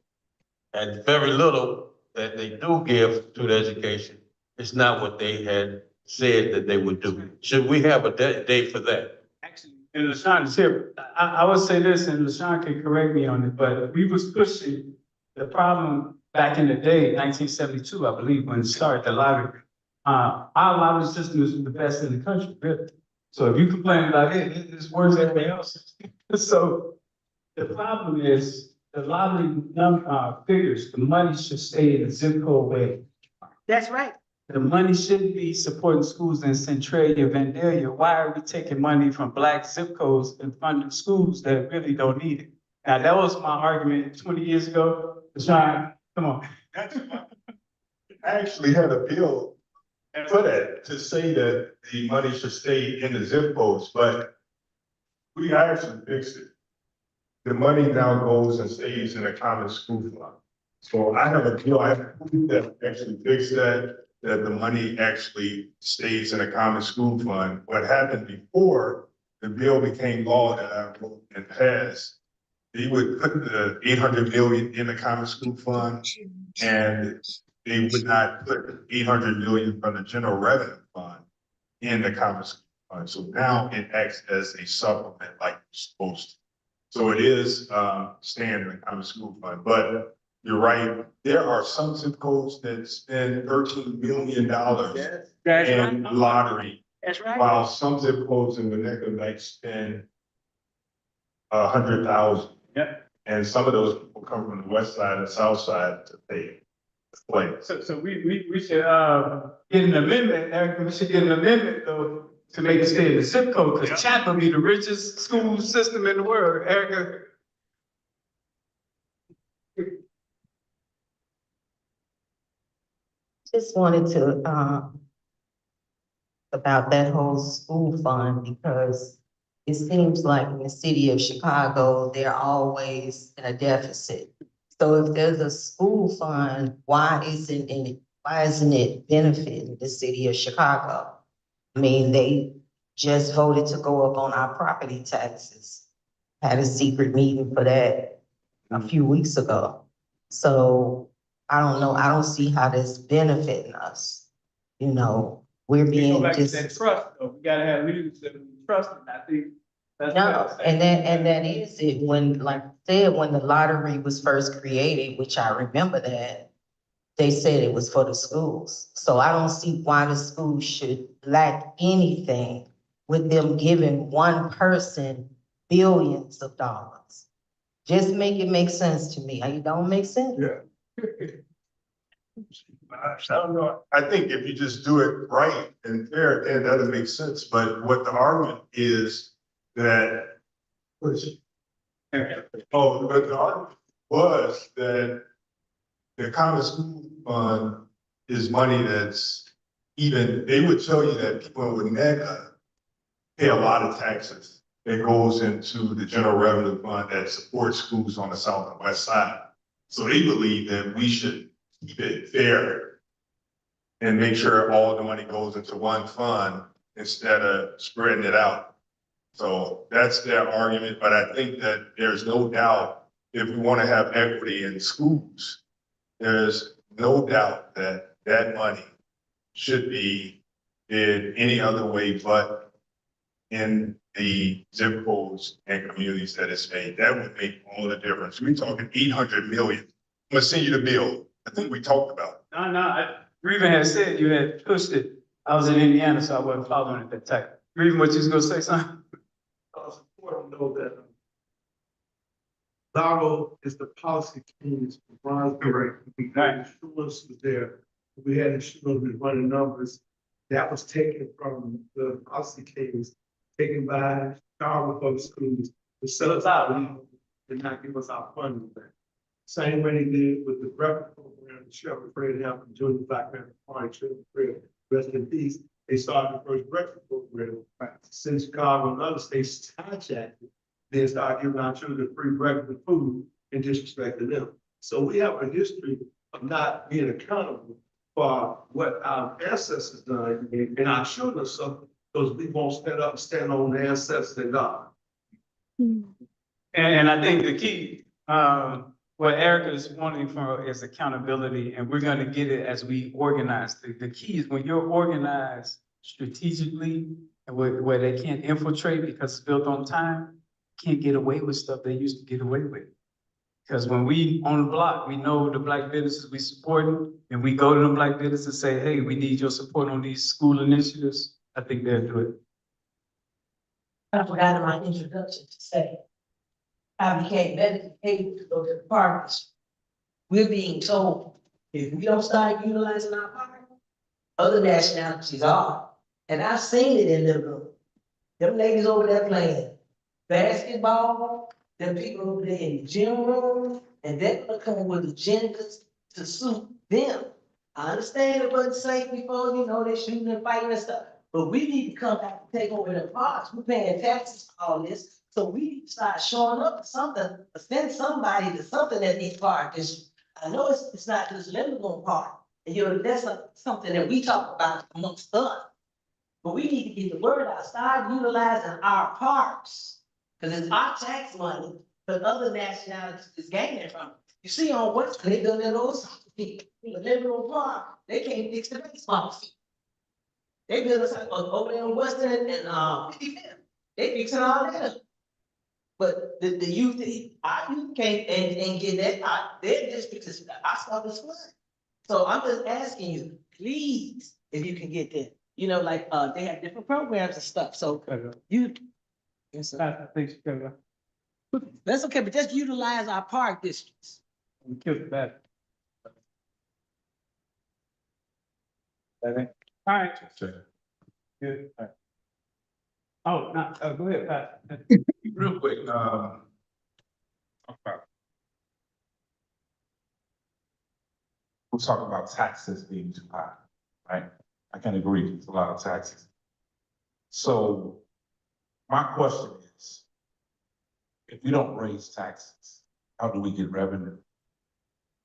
Speaker 14: And very little that they do give to the education is not what they had said that they would do. Should we have a day for that?
Speaker 1: Actually, and LaShawn is here. I would say this, and LaShawn can correct me on it, but we was pushing the problem back in the day, 1972, I believe, when it started the lottery. Our lottery system is the best in the country, really. So if you complain about it, it's worse than everybody else's. So the problem is the lottery figures, the money should stay in the zip code way.
Speaker 12: That's right.
Speaker 1: The money should be supporting schools in Centralia, Vandalia. Why are we taking money from black zip codes and funding schools that really don't need it? Now, that was my argument 20 years ago. Sean, come on.
Speaker 5: I actually had a bill for that, to say that the money should stay in the zip codes, but we actually fixed it. The money now goes and stays in a common school fund. So I have a bill, I have a bill that actually fixed that the money actually stays in a common school fund. What happened before the bill became law that I wrote and passed, they would put the 800 million in the common school fund, and they would not put 800 million from the general revenue fund in the common school fund. So now it acts as a supplement like it's supposed to. So it is staying in the common school fund, but you're right. There are some zip codes that spend $13 million in lottery.
Speaker 12: That's right.
Speaker 5: While some zip codes in the neck of night spend 100,000.
Speaker 1: Yep.
Speaker 5: And some of those people come from the west side and south side to pay.
Speaker 1: So we should get an amendment, Eric, we should get an amendment though, to make it stay in the zip code, because Chapel be the richest school system in the world, Erica.
Speaker 7: Just wanted to, about that whole school fund, because it seems like in the city of Chicago, they're always in a deficit. So if there's a school fund, why isn't it benefiting the city of Chicago? I mean, they just voted to go up on our property taxes. Had a secret meeting for that a few weeks ago. So I don't know, I don't see how this benefiting us. You know, we're
Speaker 1: We go
Speaker 7: being
Speaker 1: back to
Speaker 7: just.
Speaker 1: that trust, though, we gotta have leaders that we trust, and I think that's.
Speaker 7: No, and that is it, when, like I said, when the lottery was first created, which I remember that, they said it was for the schools. So I don't see why the schools should lack anything with them giving one person billions of dollars. Just make it make sense to me. It don't make sense.
Speaker 5: Yeah. I don't know. I think if you just do it right and fair, then that doesn't make sense. But what the argument is that, what is it? Oh, but the argument was that the common school fund is money that's even, they would tell you that people in NECA pay a lot of taxes that goes into the general revenue fund that supports schools on the south and west side. So they believe that we should keep it fair and make sure all the money goes into one fund instead of spreading it out. So that's their argument, but I think that there's no doubt if we want to have equity in schools, there's no doubt that that money should be in any other way but in the zip codes and communities that it's made. That would make all the difference. We're talking 800 million. I'm gonna send you the bill. I think we talked about it.
Speaker 1: No, Reven had said you had pushed it. I was in Indiana, so I wasn't following it that tight. Reven, what you was gonna say, son?
Speaker 6: Important to know that Lago is the policy team's Ron Correct. Insurance was there. We had insurance with running numbers. That was taken from the policy teams, taken by Chicago Public Schools to set us out, did not give us our funding back. Same way they did with the breakfast program, the Sheriff Fred Hampton, Junior Black Man Party, Sheriff Fred, rest in peace. They started the first breakfast program. Since Chicago and other states hijacked it, they started giving our children free breakfast food and disrespecting them. So we have a history of not being accountable for what our ancestors done, and our children suffer because we won't stand on the ancestors and God.
Speaker 1: And I think the key, what Erica is wanting for is accountability, and we're gonna get it as we organize. The key is when you're organized strategically, and where they can't infiltrate because it's built on time, can't get away with stuff they used to get away with. Because when we on the block, we know the black businesses we support, and we go to them black businesses and say, hey, we need your support on these school initiatives, I think they'll do it.
Speaker 3: I forgot in my introduction to say, I became medically able to go to the parties. We're being told, if we don't start utilizing our park, other nationalities are. And I've seen it in them rooms. Them ladies over there playing basketball, them people over there in the gym room, and they're gonna come with agendas to suit them. I understand it wasn't safe before, you know, they shooting and fighting and stuff, but we need to come back and take over the parks. We're paying taxes for all this, so we need to start showing up to something, send somebody to something at these parks. I know it's not just Lindblom Park, and you know, that's something that we talk about amongst us. But we need to get the word out, start utilizing our parks, because it's our tax money, but other nationalities is gaining from it. You see on West, they done that old soccer field, the Lindblom Park, they can't fix the baseball field. They built us over there on Western and 55th. They fixing all that up. But the youth, our youth can't and get that, their district is, our stuff is flooded. So I'm just asking you, please, if you can get that, you know, like, they have different programs and stuff, so you. Yes, sir. That's okay, but just utilize our park districts.
Speaker 1: We killed that. All right. Good. All right. Oh, no, go ahead, Pat.
Speaker 14: Real quick, we'll talk about taxes being too high, right? I can agree, it's a lot of taxes. So my question is, if we don't raise taxes, how do we get revenue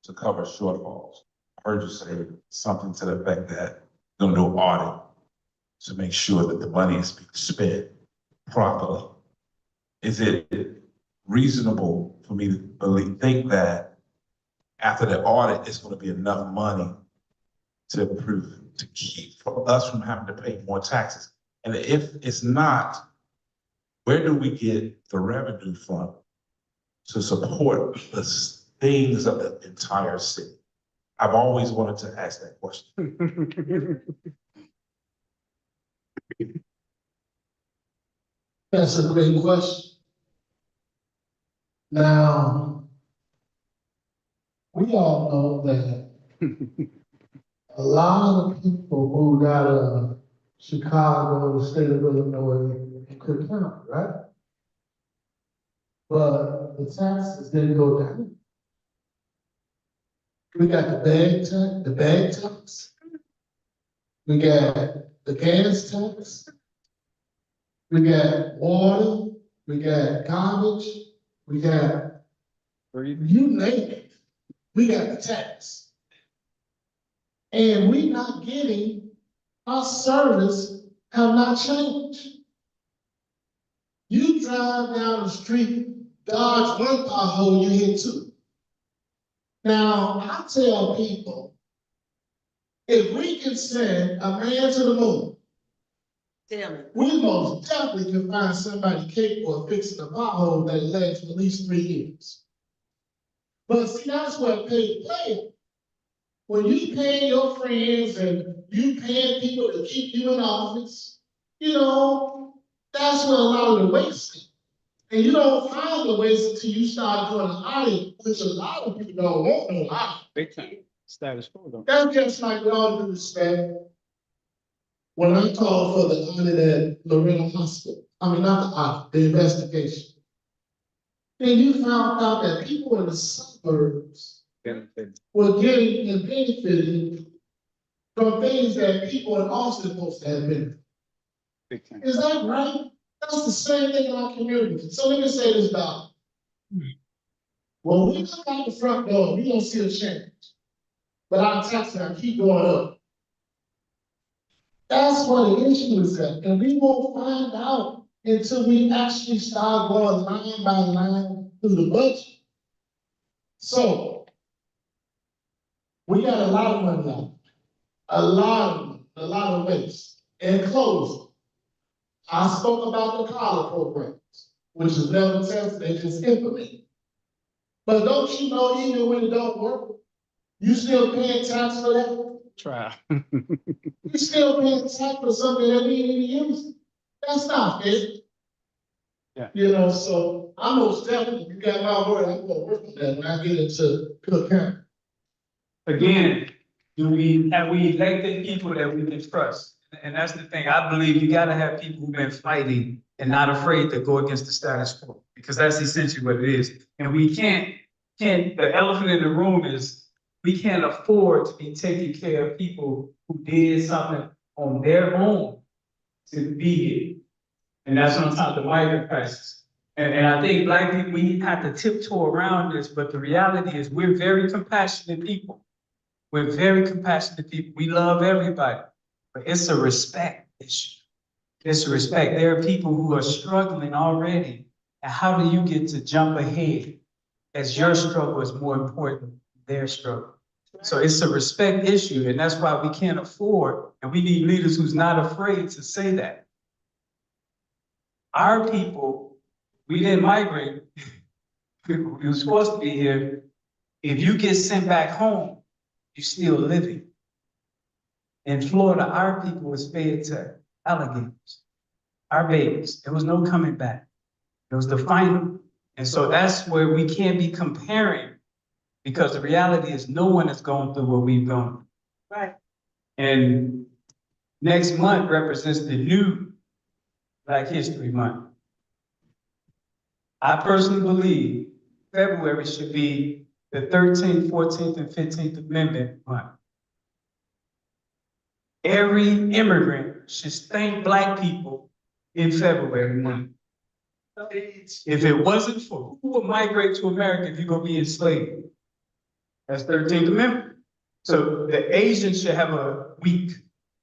Speaker 14: to cover shortfalls? I heard you say something to the effect that you're gonna do an audit to make sure that the money is being spent properly. Is it reasonable for me to think that after the audit, it's gonna be enough money to keep for us from having to pay more taxes? And if it's not, where do we get the revenue from to support the things of the entire city? I've always wanted to ask that question.
Speaker 2: That's a great question. Now, we all know that a lot of people moved out of Chicago, the state of Illinois, and Cook County, right? But the taxes didn't go down. We got the bag tax. We got the gas tax. We got water. We got garbage. We got, you name it. We got the tax. And we not getting, our service have not changed. You drive down the street, dodge one pothole, you hit two. Now, I tell people, if we can send a man to the moon, we most definitely can find somebody capable of fixing a pothole that lasts for at least 3 years. But see, that's what paid play. When you pay your friends and you pay people to keep you in office, you know, that's where a lot of the waste is. And you don't find the waste until you start doing an audit, which a lot of people don't want no audit.
Speaker 1: Big time. Status quo though.
Speaker 2: That's just like with all due respect. When I called for the audit at Loretta Hospital, I mean, not the audit, the investigation. and you found out that people in the suburbs were getting and benefiting from things that people in Austin supposed to have been. Is that right? That's the same thing in our community. So let me say this, Doc. When we look out the front door, we don't see a change. But our taxes are keep going up. That's what the issue is at. And we won't find out until we actually start going line by line through the budget. So we got a lot of money out. A lot of waste. In closing, I spoke about the collar programs, which is never tested, they just implement. But don't you know, even when it don't work, you still paying tax for that?
Speaker 9: Try.
Speaker 2: You still paying tax for something that we didn't even use. That's not fair.
Speaker 9: Yeah.
Speaker 2: You know, so I'm most definitely, you got my word, I'm gonna work on that when I get into Cook County.
Speaker 1: Again, have we elected people that we can trust? And that's the thing. I believe you gotta have people who've been fighting and not afraid to go against the status quo, because that's essentially what it is. And we can't, the elephant in the room is we can't afford to be taking care of people who did something on their own to be here. And that's on top of the migrant crisis. And I think Black people, we have to tiptoe around this, but the reality is we're very compassionate people. We're very compassionate people. We love everybody, but it's a respect issue. It's a respect. There are people who are struggling already. And how do you get to jump ahead as your struggle is more important than their struggle? So it's a respect issue, and that's why we can't afford, and we need leaders who's not afraid to say that. Our people, we didn't migrate. We were supposed to be here. If you get sent back home, you're still living. In Florida, our people was fed to alligators, our babies. There was no coming back. It was the final. And so that's where we can't be comparing, because the reality is no one has gone through what we've gone through.
Speaker 3: Right.
Speaker 1: And next month represents the new Black History Month. I personally believe February should be the 13th, 14th, and 15th Amendment month. Every immigrant should thank Black people in February month. If it wasn't for who would migrate to America if you're gonna be enslaved? That's 13th Amendment. So the Asians should have a week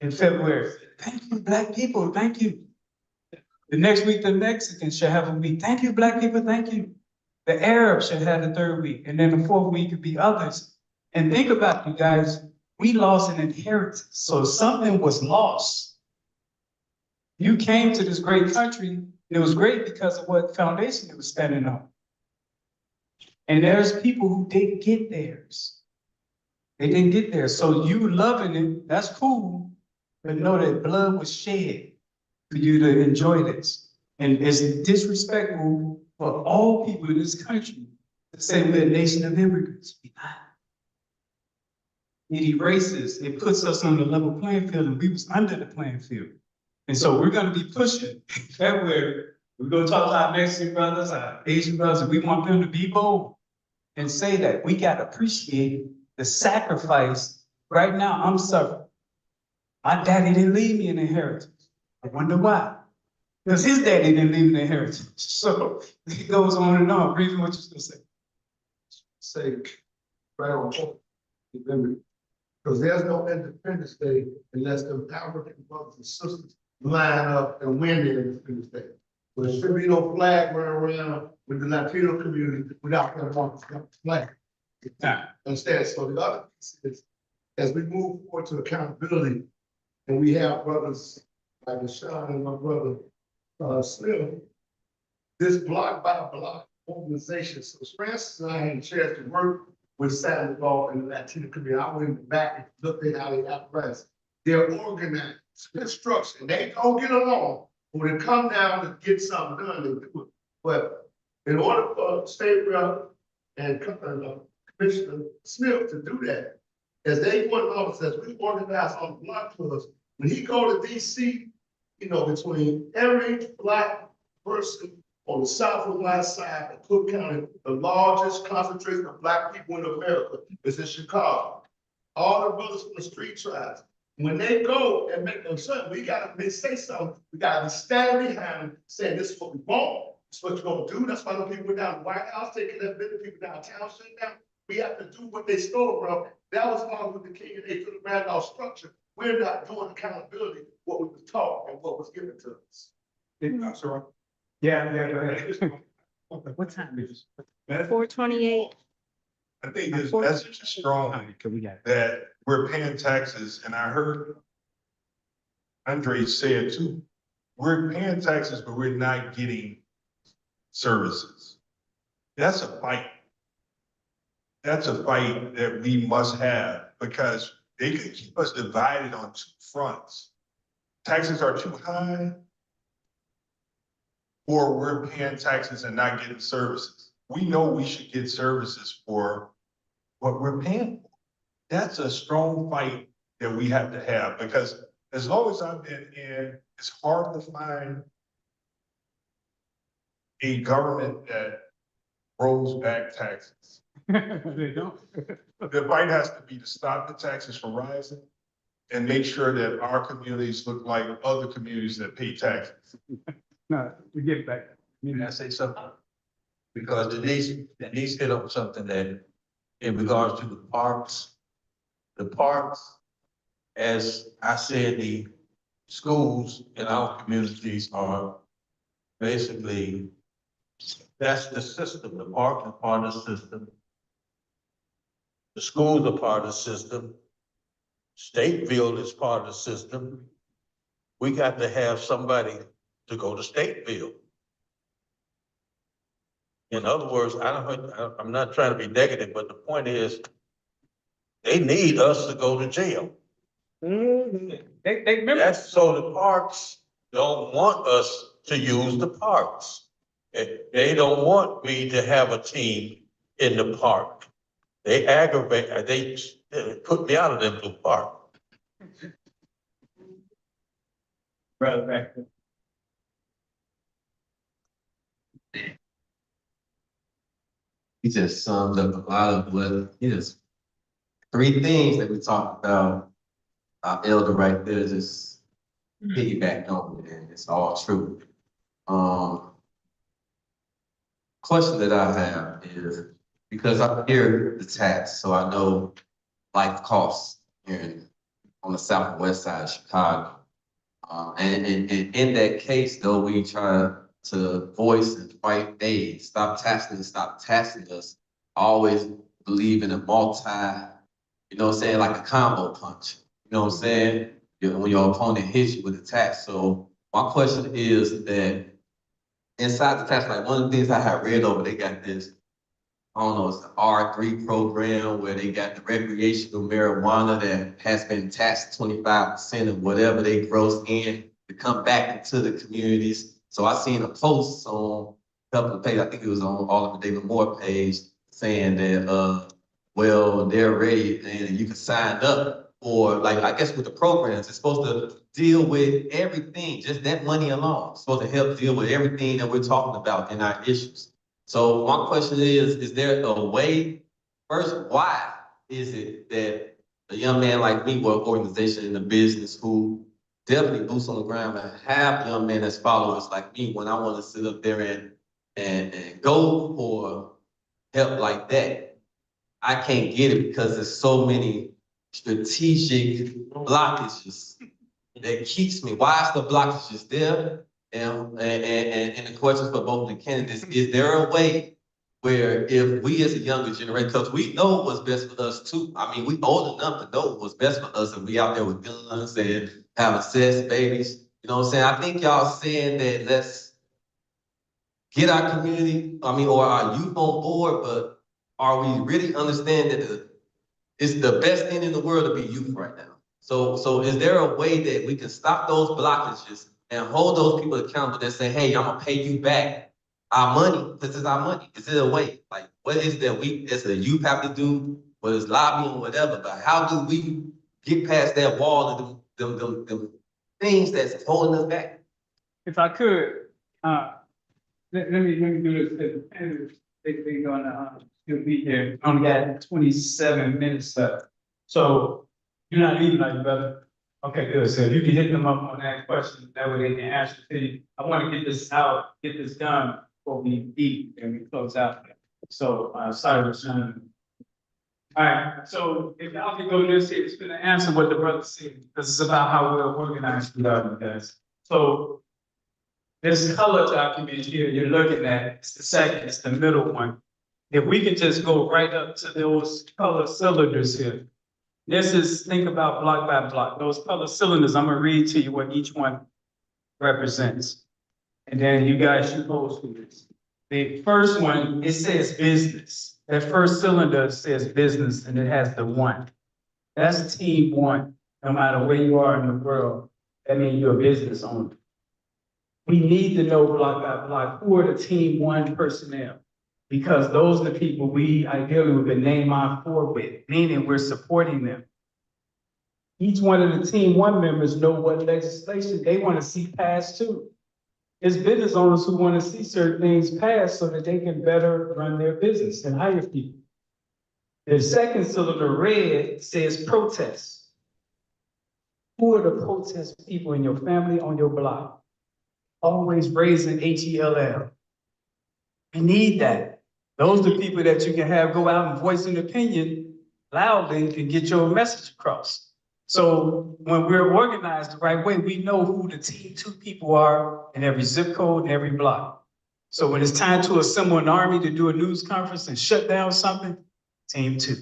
Speaker 1: in February. Thank you, Black people, thank you. The next week, the Mexicans should have a week. Thank you, Black people, thank you. The Arabs should have the third week, and then the fourth week could be others. And think about it, you guys, we lost an inheritance, so something was lost. You came to this great country, and it was great because of what foundation it was standing on. And there's people who didn't get theirs. They didn't get theirs. So you loving it, that's cool, but know that blood was shed for you to enjoy this. And it's disrespectful for all people in this country to say we're a nation of immigrants. We're not. It erases, it puts us on the level playing field, and we was under the playing field. And so we're gonna be pushing February. We're gonna talk to our Mexican brothers, our Asian brothers, and we want them to be bold and say that we gotta appreciate the sacrifice. Right now, I'm suffering. My daddy didn't leave me an inheritance. I wonder why. Because his daddy didn't leave an inheritance. So it goes on and on. Reason what you're gonna say.
Speaker 6: Say, right on point. Because there's no Independence Day unless the African brothers and sisters line up and win the Independence Day. But there should be no flag running around with the Latino community without their flag. Understand? So the other piece is, as we move forward to accountability, and we have brothers like Sean and my brother Smith, this block by block organization. So Francis and I had a chance to work with Sandoval and the Latino community. I went back and looked at how they operate. They're organized, it's structured. They don't get along. When they come down to get something done, they do it. But in order for State Rep and Commissioner Smith to do that, as they want office, as we organize on the block clubs, when he go to DC, you know, between every Black person
Speaker 2: on the southwest side of Cook County, the largest concentration of Black people in America is in Chicago. All the brothers from the street tribes, when they go and make them certain, they say something, we gotta stand behind them, saying this is what we want, this is what you're gonna do. That's why the people went down to the White House, taking that business, people downtown, shutting down. We have to do what they stole from. That was Martin Luther King, and they took the Randolph structure. We're not doing accountability, what we was taught and what was given to us.
Speaker 1: Yeah, go ahead.
Speaker 9: What time is
Speaker 1: That's-
Speaker 13: 4:28.
Speaker 5: I think this message is strong
Speaker 9: it? Cause we got.
Speaker 5: that we're paying taxes, and I heard Andre say it too. We're paying taxes, but we're not getting services. That's a fight. That's a fight that we must have because they could keep us divided on two fronts. Taxes are too high, or we're paying taxes and not getting services. We know we should get services for what we're paying for. That's a strong fight that we have to have because as long as I've been in, it's hard to find a government that rolls back taxes.
Speaker 1: They don't.
Speaker 5: The fight has to be to stop the taxes from rising and make sure that our communities look like other communities that pay taxes.
Speaker 1: No, we get back.
Speaker 14: Can I say something? Because Denise hit on something that in regards to the parks, as I said, the schools in our communities are basically, that's the system. The park is part of the system. The schools are part of the system. Stateville is part of the system. We got to have somebody to go to Stateville. In other words, I'm not trying to be negative, but the point is, they need us to go to jail.
Speaker 1: They remember.
Speaker 14: That's so the parks don't want us to use the parks. They don't want me to have a team in the park. They aggravate, they put me out of them blue park.
Speaker 1: Brother back there.
Speaker 11: He just summed up a lot of what is three things that we talked about. Our elder right there just piggybacked on it, and it's all true. Question that I have is because I hear the tax, so I know life costs here on the southwest side of Chicago. And in that case, though, we try to voice and fight, hey, stop taxing us. I always believe in a multi, you know what I'm saying, like a combo punch. You know what I'm saying? When your opponent hits you with a tax. So my question is that inside the tax, like one of the things I have read over, they got this, I don't know, it's the R3 program where they got the recreational marijuana that has been taxed 25% of whatever they gross in to come back into the communities. So I seen a post on a couple of pages, I think it was on Oliver David Moore page, saying that, well, they're ready and you can sign up for, like, I guess with the programs, it's supposed to deal with everything, just that money alone. It's supposed to help deal with everything that we're talking about in our issues. So my question is there a way, first, why is it that a young man like me with an organization in the business who definitely boots on the ground and have young men as followers like me, when I want to sit up there and go for help like that, I can't get it because there's so many strategic blockages that keeps me. Why is the blockages there? And the question for both the candidates, is there a way where if we as a younger generation, because we know what's best for us too. I mean, we old enough to know what's best for us and we out there with guns and having sex, babies. You know what I'm saying? I think y'all saying that let's get our community, I mean, or our youth on board, but are we really understanding that it's the best thing in the world to be youth right now? So is there a way that we can stop those blockages and hold those people accountable that say, hey, I'm gonna pay you back our money, this is our money? Is there a way? Like, what is that we as a youth have to do, whether it's lobbying, whatever, but how do we get past that wall of them things that's holding us back?
Speaker 1: If I could, let me do this, they gonna, still be here, only got 27 minutes left. So, you're not leaving, are you, brother? Okay, good, so if you can hit them up on that question, that way they can answer to you. I wanna get this out, get this done before we eat and we close out. So, sorry, Mr. All right, so if y'all can go this here, it's gonna answer what the brother said, because it's about how we're organized throughout you guys. So this color document here you're looking at, it's the second, it's the middle one. If we can just go right up to those color cylinders here. This is, think about block by block, those color cylinders, I'm gonna read to you what each one represents. And then you guys should post with this. The first one, it says business. That first cylinder says business and it has the one. That's team one. No matter where you are in the world, that means you're a business owner. We need to know block by block who are the team one personnel. Because those are the people we ideally would name our four with, meaning we're supporting them. Each one of the team one members know what legislation they want to see passed too. It's business owners who want to see certain things passed so that they can better run their business and hire people. The second cylinder, red, says protest. Who are the protest people in your family, on your block? Always raising HELL. We need that. Those are the people that you can have go out and voice an opinion loudly and get your message across. So when we're organized the right way, we know who the team two people are in every zip code and every block. So when it's time to assemble an army to do a news conference and shut down something, team two.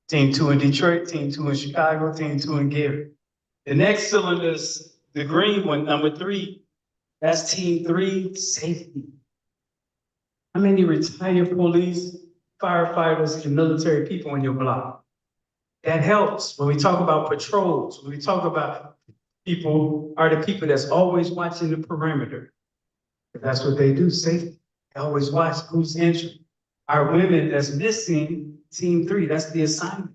Speaker 1: Team two in Detroit, team two in Chicago, team two in Gary. The next cylinder is the green one, number 3. That's team 3, safety. How many retired police, firefighters, and military people on your block? That helps when we talk about patrols, when we talk about people are the people that's always watching the perimeter. That's what they do, safety. They always watch who's injured. Our women that's missing, team 3, that's the assignment.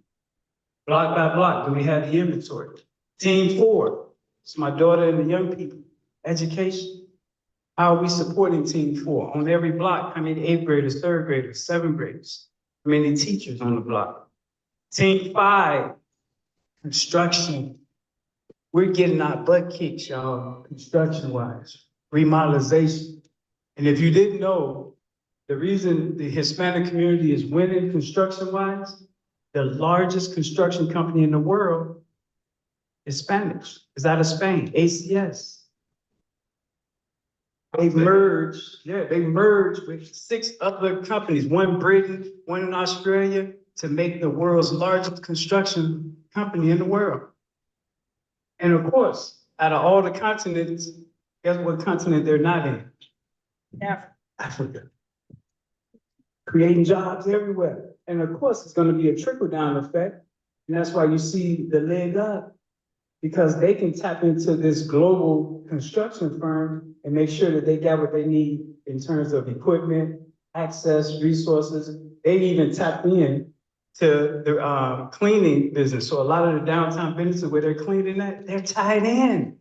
Speaker 1: Block by block, do we have the inventory? Team 4, it's my daughter and the young people, education. How are we supporting team 4? On every block, how many 8th graders, 3rd graders, 7th graders? How many teachers on the block? Team 5, construction. We're getting our butt kicked, y'all, construction-wise, remodelization. And if you didn't know, the reason the Hispanic community is winning construction-wise, the largest construction company in the world is Spanish. It's out of Spain, ACS. They merged with 6 other companies, one in Britain, one in Australia, to make the world's largest construction company in the world. And of course, out of all the continents, guess what continent they're not in? Africa. Creating jobs everywhere. And of course, it's going to be a trickle-down effect. And that's why you see the leg up, because they can tap into this global construction firm and make sure that they got what they need in terms of equipment, access, resources. They even tap in to the cleaning business. So a lot of the downtown businesses where they're cleaning that, they're tied in.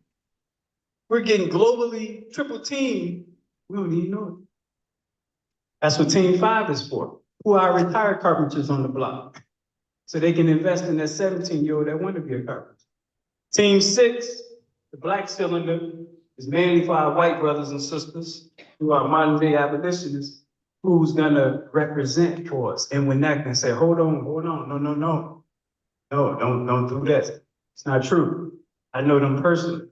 Speaker 1: We're getting globally triple teamed. We don't even know it. That's what team 5 is for. Who are our retired carpenters on the block? So they can invest in that 17-year-old that want to be a carpenter. Team 6, the black cylinder, is mainly for our white brothers and sisters who are modern day abolitionists, who's gonna represent for us. And when that can say, hold on, no, don't do that. It's not true. I know them personally,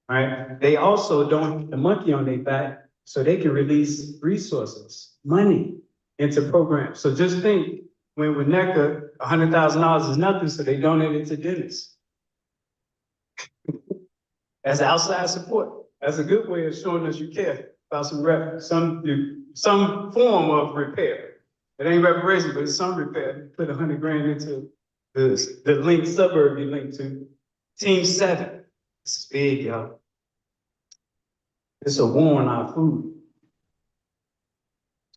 Speaker 1: right? They also don't have the monkey on their back, so they can release resources, money into programs. So just think, when with NECA, $100,000 is nothing, so they donate it to dentists. As outside support. That's a good way of showing us you care about some form of repair. It ain't reparation, but it's some repair. Put 100 grand into the link suburb you link to. Team 7. This is big, y'all. It's a war on our food.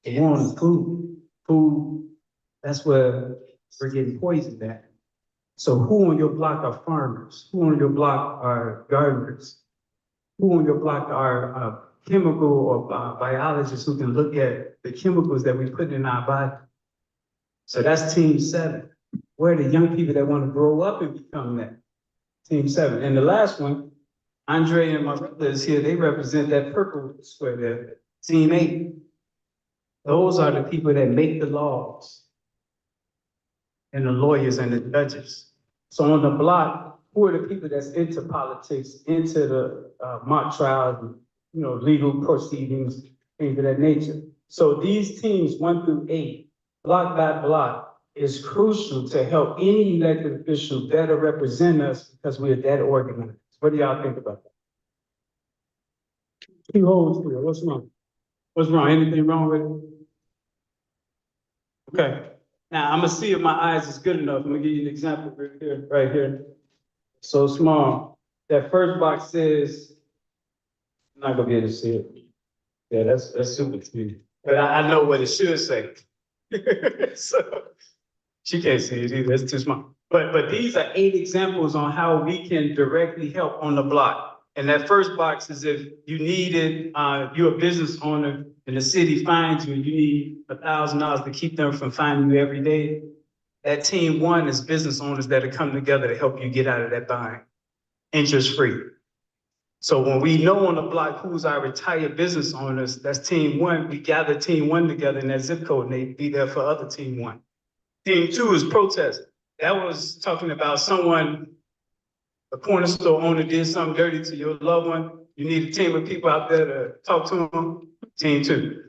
Speaker 1: It's a war on food. Food, that's where we're getting poisoned at. So who on your block are farmers? Who on your block are gardeners? Who on your block are chemical or biologists who can look at the chemicals that we put in our body. So that's team 7. Where are the young people that want to grow up and become that? Team 7. And the last one, Andre and my brothers here, they represent that purple square there, team 8. Those are the people that make the laws and the lawyers and the judges. So on the block, who are the people that's into politics, into the mock trials, legal proceedings, things of that nature. So these teams 1 through 8, block by block, is crucial to help any elected official better represent us because we're that organized. What do y'all think about that? 2 holes here, what's wrong? What's wrong, anything wrong with it? Okay, now I'm gonna see if my eyes is good enough. I'm gonna give you an example right here. So small. That first box says, I'm not gonna be able to see it. Yeah, that's super cute. But I know what it should say. So she can't see it either, it's too small. But these are 8 examples on how we can directly help on the block. And that first box is if you needed, you're a business owner and the city finds you, and you need $1,000 to keep them from finding you every day. That team 1 is business owners that are coming together to help you get out of that bind, interest free. So when we know on the block who's our retired business owners, that's team 1, we gather team 1 together in that zip code and they be there for other team 1. Team 2 is protest. That was talking about someone, a corner store owner did something dirty to your loved one. You need a team of people out there to talk to them. Team 2.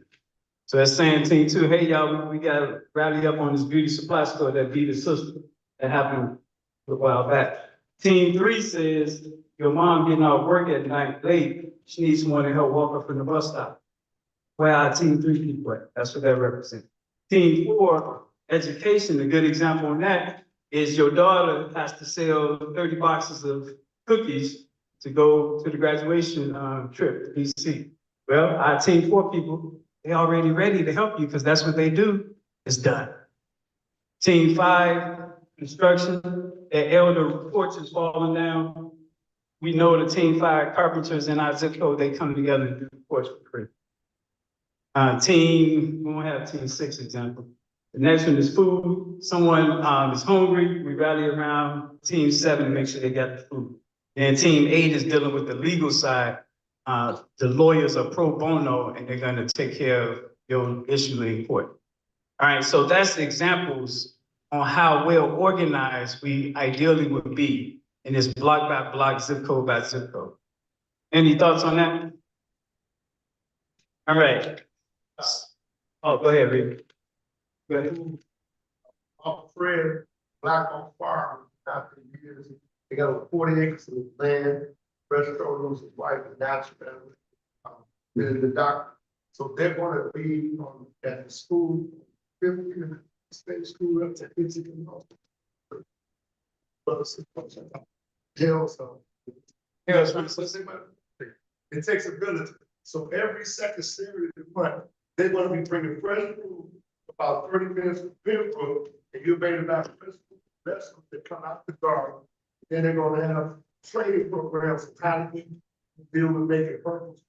Speaker 1: So that's saying team 2, hey y'all, we gotta rally up on this beauty supply store that beat his sister. That happened a while back. Team 3 says, your mom getting out of work at night late, she needs someone to help walk her from the bus stop. Where are team 3 people at? That's what that represents. Team 4, education, a good example on that is your daughter has to sell 30 boxes of cookies to go to the graduation trip to DC. Well, our team 4 people, they already ready to help you because that's what they do. It's done. Team 5, construction, that elder porch is falling down. We know the team 5 carpenters in our zip code, they come together and do the porch for free. We won't have team 6 example. The next one is food. Someone is hungry, we rally around team 7 to make sure they got the food. And team 8 is dealing with the legal side. The lawyers are pro bono and they're gonna take care of your issue in court. All right, so that's examples on how well organized we ideally would be in this block by block, zip code by zip code. Any thoughts on that? All right. Oh, go ahead, Rick. Go ahead.
Speaker 2: My friend, Black on Farm, after years, they got over 40 acres of land, fresh produce, his wife is natural, the doctor. So they're gonna be at the school, 50 state school up to 15. It takes a village. So every second Saturday of the month, they're gonna be bringing fresh food about 30 minutes from Pembroke, and you're made about fresh food vegetables that come out the garden. Then they're gonna have training programs of how to deal with making purpose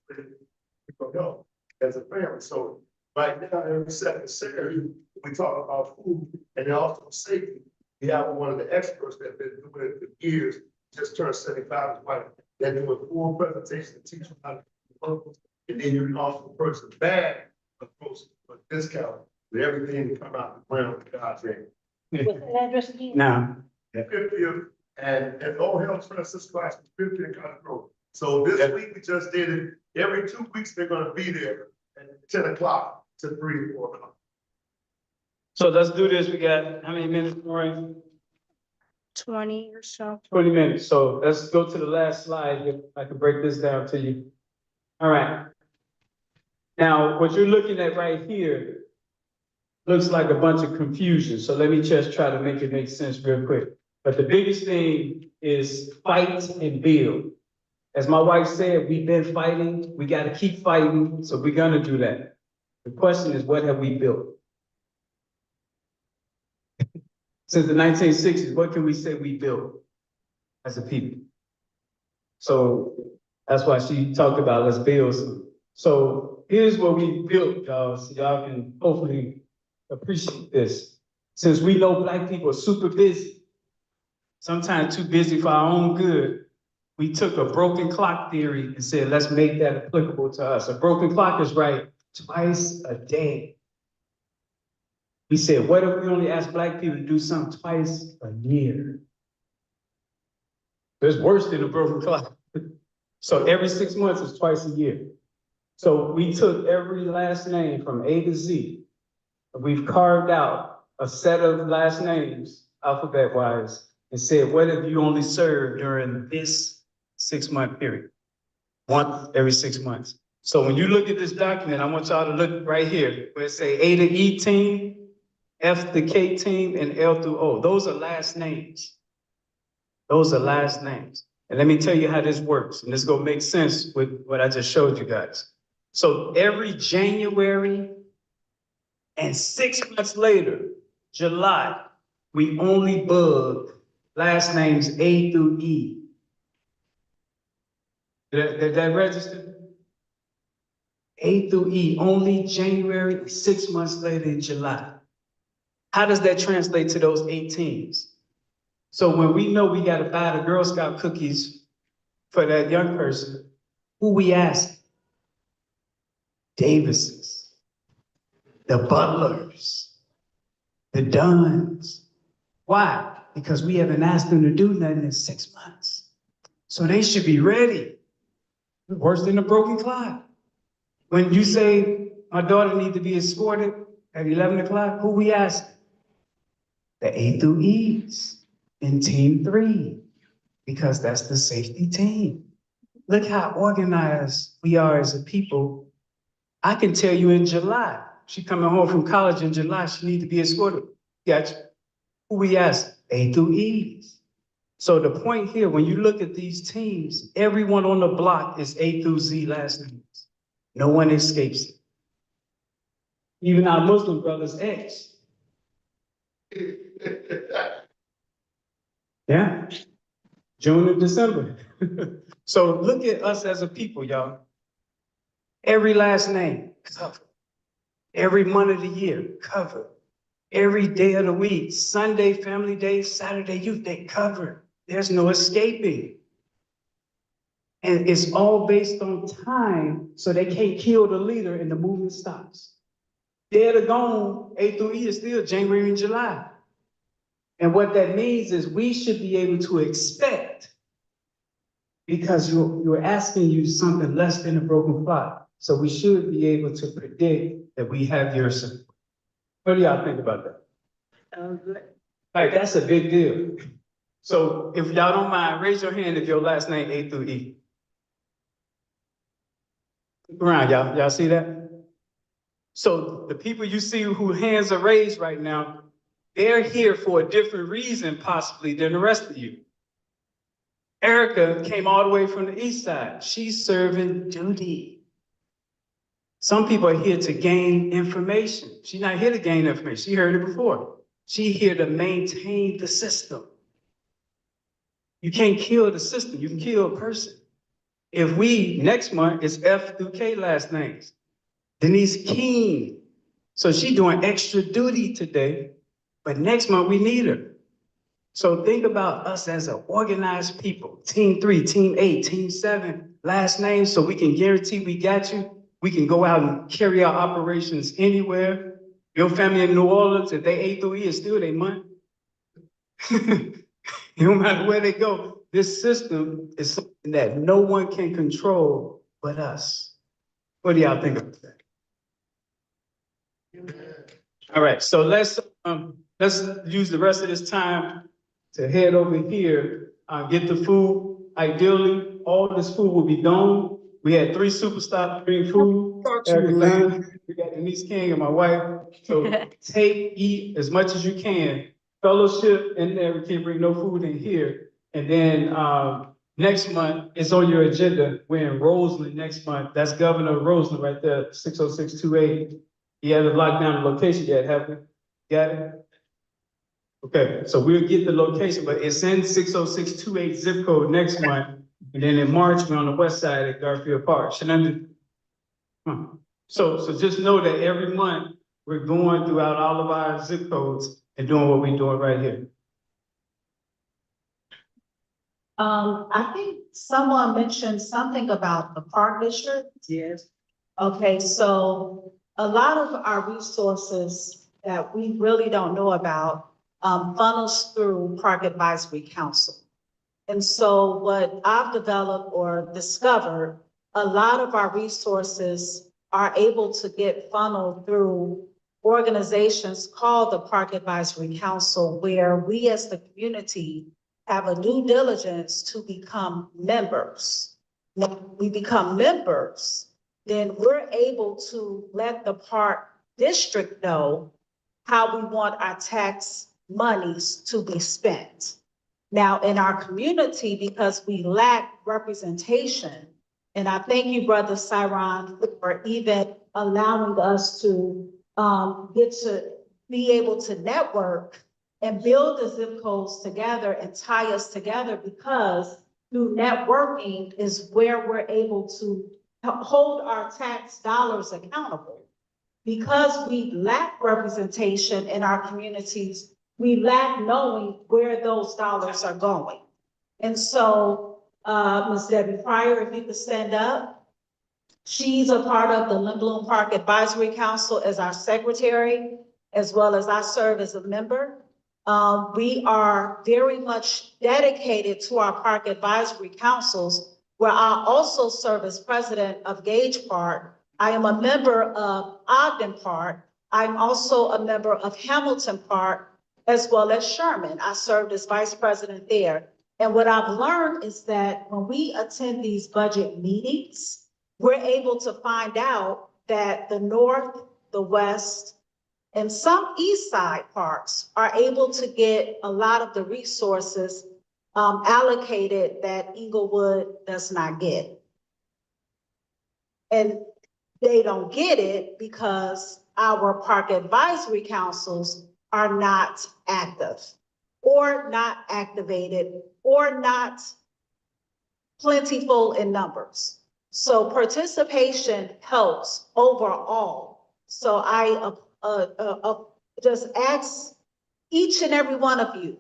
Speaker 2: for help as a family. So right now, every second Saturday, we talk about food and also safety. We have one of the experts that's been doing it for years, just turned 75 as well. They're doing full presentation to teach them how to do purpose. And then you can also purchase a bag of groceries for a discount with everything that come out the ground with God's name.
Speaker 3: What's that address again?
Speaker 1: Now,
Speaker 2: 50th and Old Health Francisco class 50 in Cotton Grove. So this week we just did it. Every 2 weeks they're gonna be there at 10 o'clock to 3 or 4 o'clock.
Speaker 1: so let's do this. We got how many minutes, Maureen?
Speaker 13: 20 or so.
Speaker 1: 20 minutes. So let's go to the last slide. If I can break this down to you. All right. Now, what you're looking at right here looks like a bunch of confusion. So let me just try to make it make sense real quick. But the biggest thing is fight and build. As my wife said, we've been fighting. We got to keep fighting. So we're going to do that. The question is, what have we built? Since the 1960s, what can we say we built as a people? So that's why she talked about let's build So here's what we built, y'all, so y'all can hopefully appreciate this. Since we know Black people are super busy, sometimes too busy for our own good, we took a broken clock theory and said, let's make that applicable to us. A broken clock is right twice a day. We said, what if we only ask Black people to do something twice a year? It's worse than a broken clock. So every 6 months is twice a year. So we took every last name from A to Z. We've carved out a set of last names, alphabet-wise, and said, what if you only serve during this 6-month period? Once every 6 months. So when you look at this document, I want y'all to look right here, where it say A to E team, F to K team, and L through O. Those are last names. Those are last names. And let me tell you how this works, and this is gonna make sense with what I just showed you guys. So every January and 6 months later, July, we only bug last names A through E. Did that register? A through E, only January, 6 months later in July. How does that translate to those 18s? So when we know we gotta buy the Girl Scout cookies for that young person, who we ask? Davises, the Butlers, the Duns. Why? Because we haven't asked them to do nothing in 6 months. So they should be ready. Worse than a broken clock. When you say my daughter needs to be escorted at 11 o'clock, who we ask? The A through E's in team 3, because that's the safety team. Look how organized we are as a people. I can tell you in July, she coming home from college in July, she need to be escorted. Gotcha. Who we ask? A through E's. So the point here, when you look at these teams, everyone on the block is A through Z last names. No one escapes it. Even our Muslim brothers, X. Yeah. June and December. So look at us as a people, y'all. Every last name, covered. Every month of the year, covered. Every day of the week, Sunday, family day, Saturday, youth day, covered. There's no escaping. And it's all based on time, so they can't kill the leader and the movement stops. Dead or gone, A through E is still January and July. And what that means is we should be able to expect, because you're asking you something less than a broken clock. So we should be able to predict that we have your support. What do y'all think about that?
Speaker 3: Good.
Speaker 1: Like, that's a big deal. So if y'all don't mind, raise your hand if your last name A through E. Look around, y'all see that? So the people you see whose hands are raised right now, they're here for a different reason possibly than the rest of you. Erica came all the way from the east side. She's serving duty. Some people are here to gain information. She's not here to gain information. She heard it before. She's here to maintain the system. You can't kill the system. You can kill a person. If we, next month, it's F through K last names. Denise King. So she's doing extra duty today, but next month we need her. So think about us as an organized people. Team 3, team 8, team 7, last names, so we can guarantee we got you. We can go out and carry out operations anywhere. Your family in New Orleans, if they A through E, it's still their money. No matter where they go, this system is something that no one can control but us. What do y'all think about that? All right, so let's use the rest of this time to head over here, get the food. Ideally, all this food will be gone. We had 3 superstars bring food. Erica Dunn, we got Denise King and my wife. So take, eat as much as you can. Fellowship in there, we can't bring no food in here. And then next month, it's on your agenda. We're in Roseland next month. That's Governor Roseland right there, 60628. You haven't locked down the location yet, have we? Got it? Okay, so we'll get the location, but it's in 60628 zip code next month. And then in March, we're on the west side at Garfield Park. Shenandoah. So just know that every month, we're going throughout all of our zip codes and doing what we're doing right here.
Speaker 12: I think someone mentioned something about the park district.
Speaker 3: Yes.
Speaker 12: Okay, so a lot of our resources that we really don't know about, funnels through Park Advisory Council. And so what I've developed or discovered, a lot of our resources are able to get funneled through organizations called the Park Advisory Council, where we as the community have a due diligence to become members. When we become members, then we're able to let the park district know how we want our tax monies to be spent. Now, in our community, because we lack representation, and I thank you, Brother Cyron, for even allowing us to get to be able to network and build the zip codes together and tie us together, because through networking is where we're able to hold our tax dollars accountable. Because we lack representation in our communities, we lack knowing where those dollars are going. And so, Ms. Debbie Pryor, if you could stand up. She's a part of the Lindblom Park Advisory Council as our secretary, as well as I serve as a member. We are very much dedicated to our park advisory councils, where I also serve as president of Gage Park. I am a member of Ogden Park. I'm also a member of Hamilton Park, as well as Sherman. I served as vice president there. And what I've learned is that when we attend these budget meetings, we're able to find out that the North, the West, and some East Side parks are able to get a lot of the resources allocated that Inglewood does not get. And they don't get it because our park advisory councils are not active or not activated or not plentiful in numbers. So participation helps overall. So I just ask each and every one of you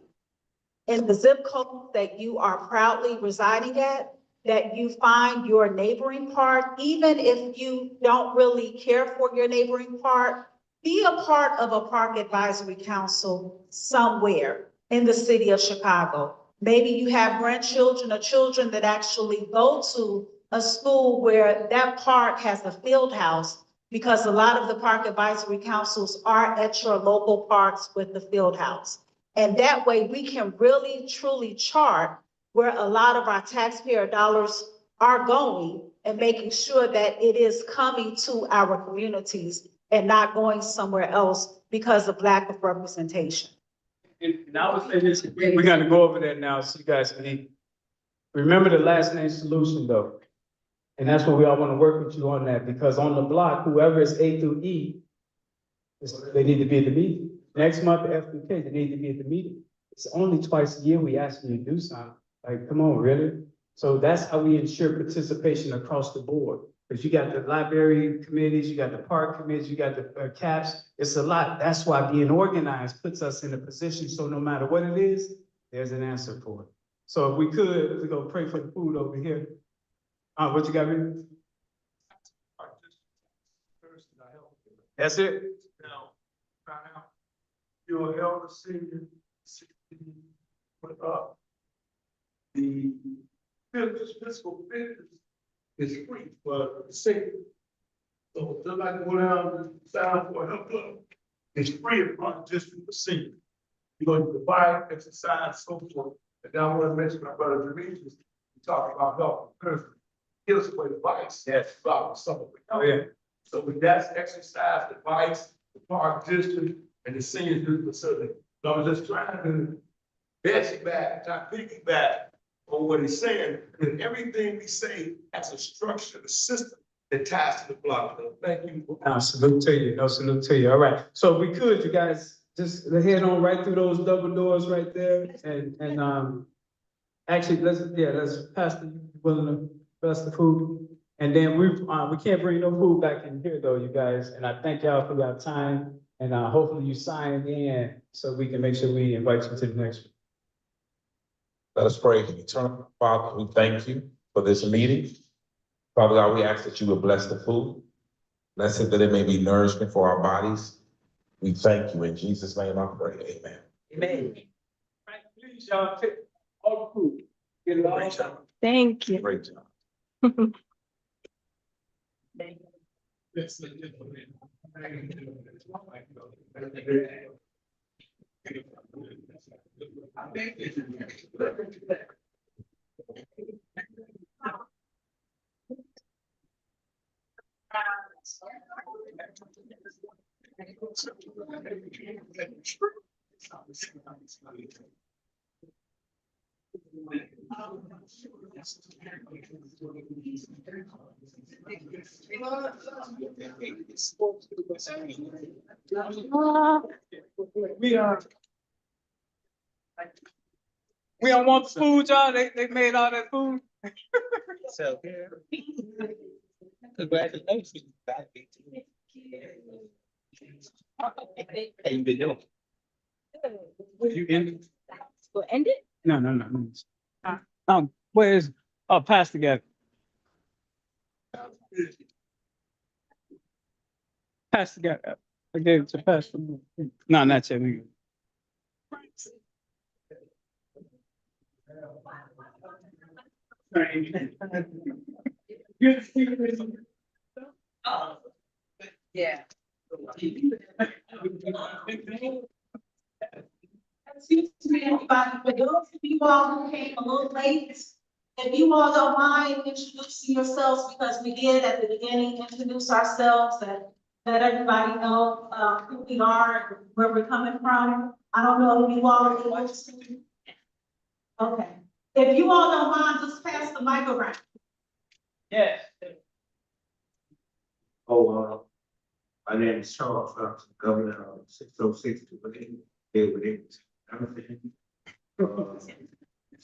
Speaker 12: in the zip code that you are proudly residing at, that you find your neighboring park, even if you don't really care for your neighboring park, be a part of a park advisory council somewhere in the city of Chicago. Maybe you have grandchildren or children that actually go to a school where that park has a field house, because a lot of the park advisory councils are at your local parks with the field house. And that way we can really truly chart where a lot of our taxpayer dollars are going and making sure that it is coming to our communities and not going somewhere else because of lack of representation.
Speaker 1: And I was saying this, we gotta go over that now so you guys can remember the last name solution though. And that's what we all want to work with you on that, because on the block, whoever is A through E, they need to be at the meeting. Next month, F through K, they need to be at the meeting. It's only twice a year we ask you to do something. Like, come on, really? So that's how we ensure participation across the board. Because you got the library committees, you got the park committees, you got the CAPS. It's a lot. That's why being organized puts us in a position, so no matter what it is, there's an answer for it. So if we could, we're gonna pray for the food over here. What you got, Rick? That's it?
Speaker 14: Now, find out you're an elder senior, 16, but the fiscal fitness is free for the senior. So just like go down and sign for a health club, it's free upon just for the senior. You're going to divide, exercise, so forth. And now I want to mention my brother Demetrius, we talk about health and give us some advice.
Speaker 1: Yes.
Speaker 14: About something.
Speaker 1: Oh, yeah.
Speaker 14: So with that exercise, advice, the park district and the senior facility. So I'm just trying to piggyback on what he's saying, and everything we say has a structure, a system that ties to the block. So thank you.
Speaker 1: No, salute to you. No, salute to you. All right. So if we could, you guys, just head on right through those double doors right there. And actually, let's Pastor, you willing to bless the food? And then we can't bring no food back in here though, you guys, and I thank y'all for your time, and, hopefully you sign in so we can make sure we invite you to the next one.
Speaker 4: Let us pray. Eternal Father, we thank you for this meeting. Father God, we ask that you would bless the food. Bless it that it may be nourishment for our bodies. We thank you. In Jesus' name I pray. Amen.
Speaker 3: Amen.
Speaker 1: Right, please, y'all, take all the food. Get it all.
Speaker 4: Great job.
Speaker 13: Thank you.
Speaker 4: Great job.
Speaker 1: We don't want the food, y'all. They made all that food.
Speaker 9: So, congratulations. How you been doing?
Speaker 1: You ended?
Speaker 13: We'll end it?
Speaker 1: No. Where's, Pastor Gavin? Pastor Gavin. I gave it to Pastor. No, not yet.
Speaker 3: Yeah.
Speaker 12: Excuse me, everybody, for those of you all who came a little late, if you all don't mind introducing yourselves, because we did at the beginning introduce ourselves and let everybody know, who we are, and where we're coming from. I don't know if you all are able to. Okay, if you all don't mind, just pass the mic around.
Speaker 1: Yes.
Speaker 6: My name is Charles Thompson, Governor of 606 here within everything.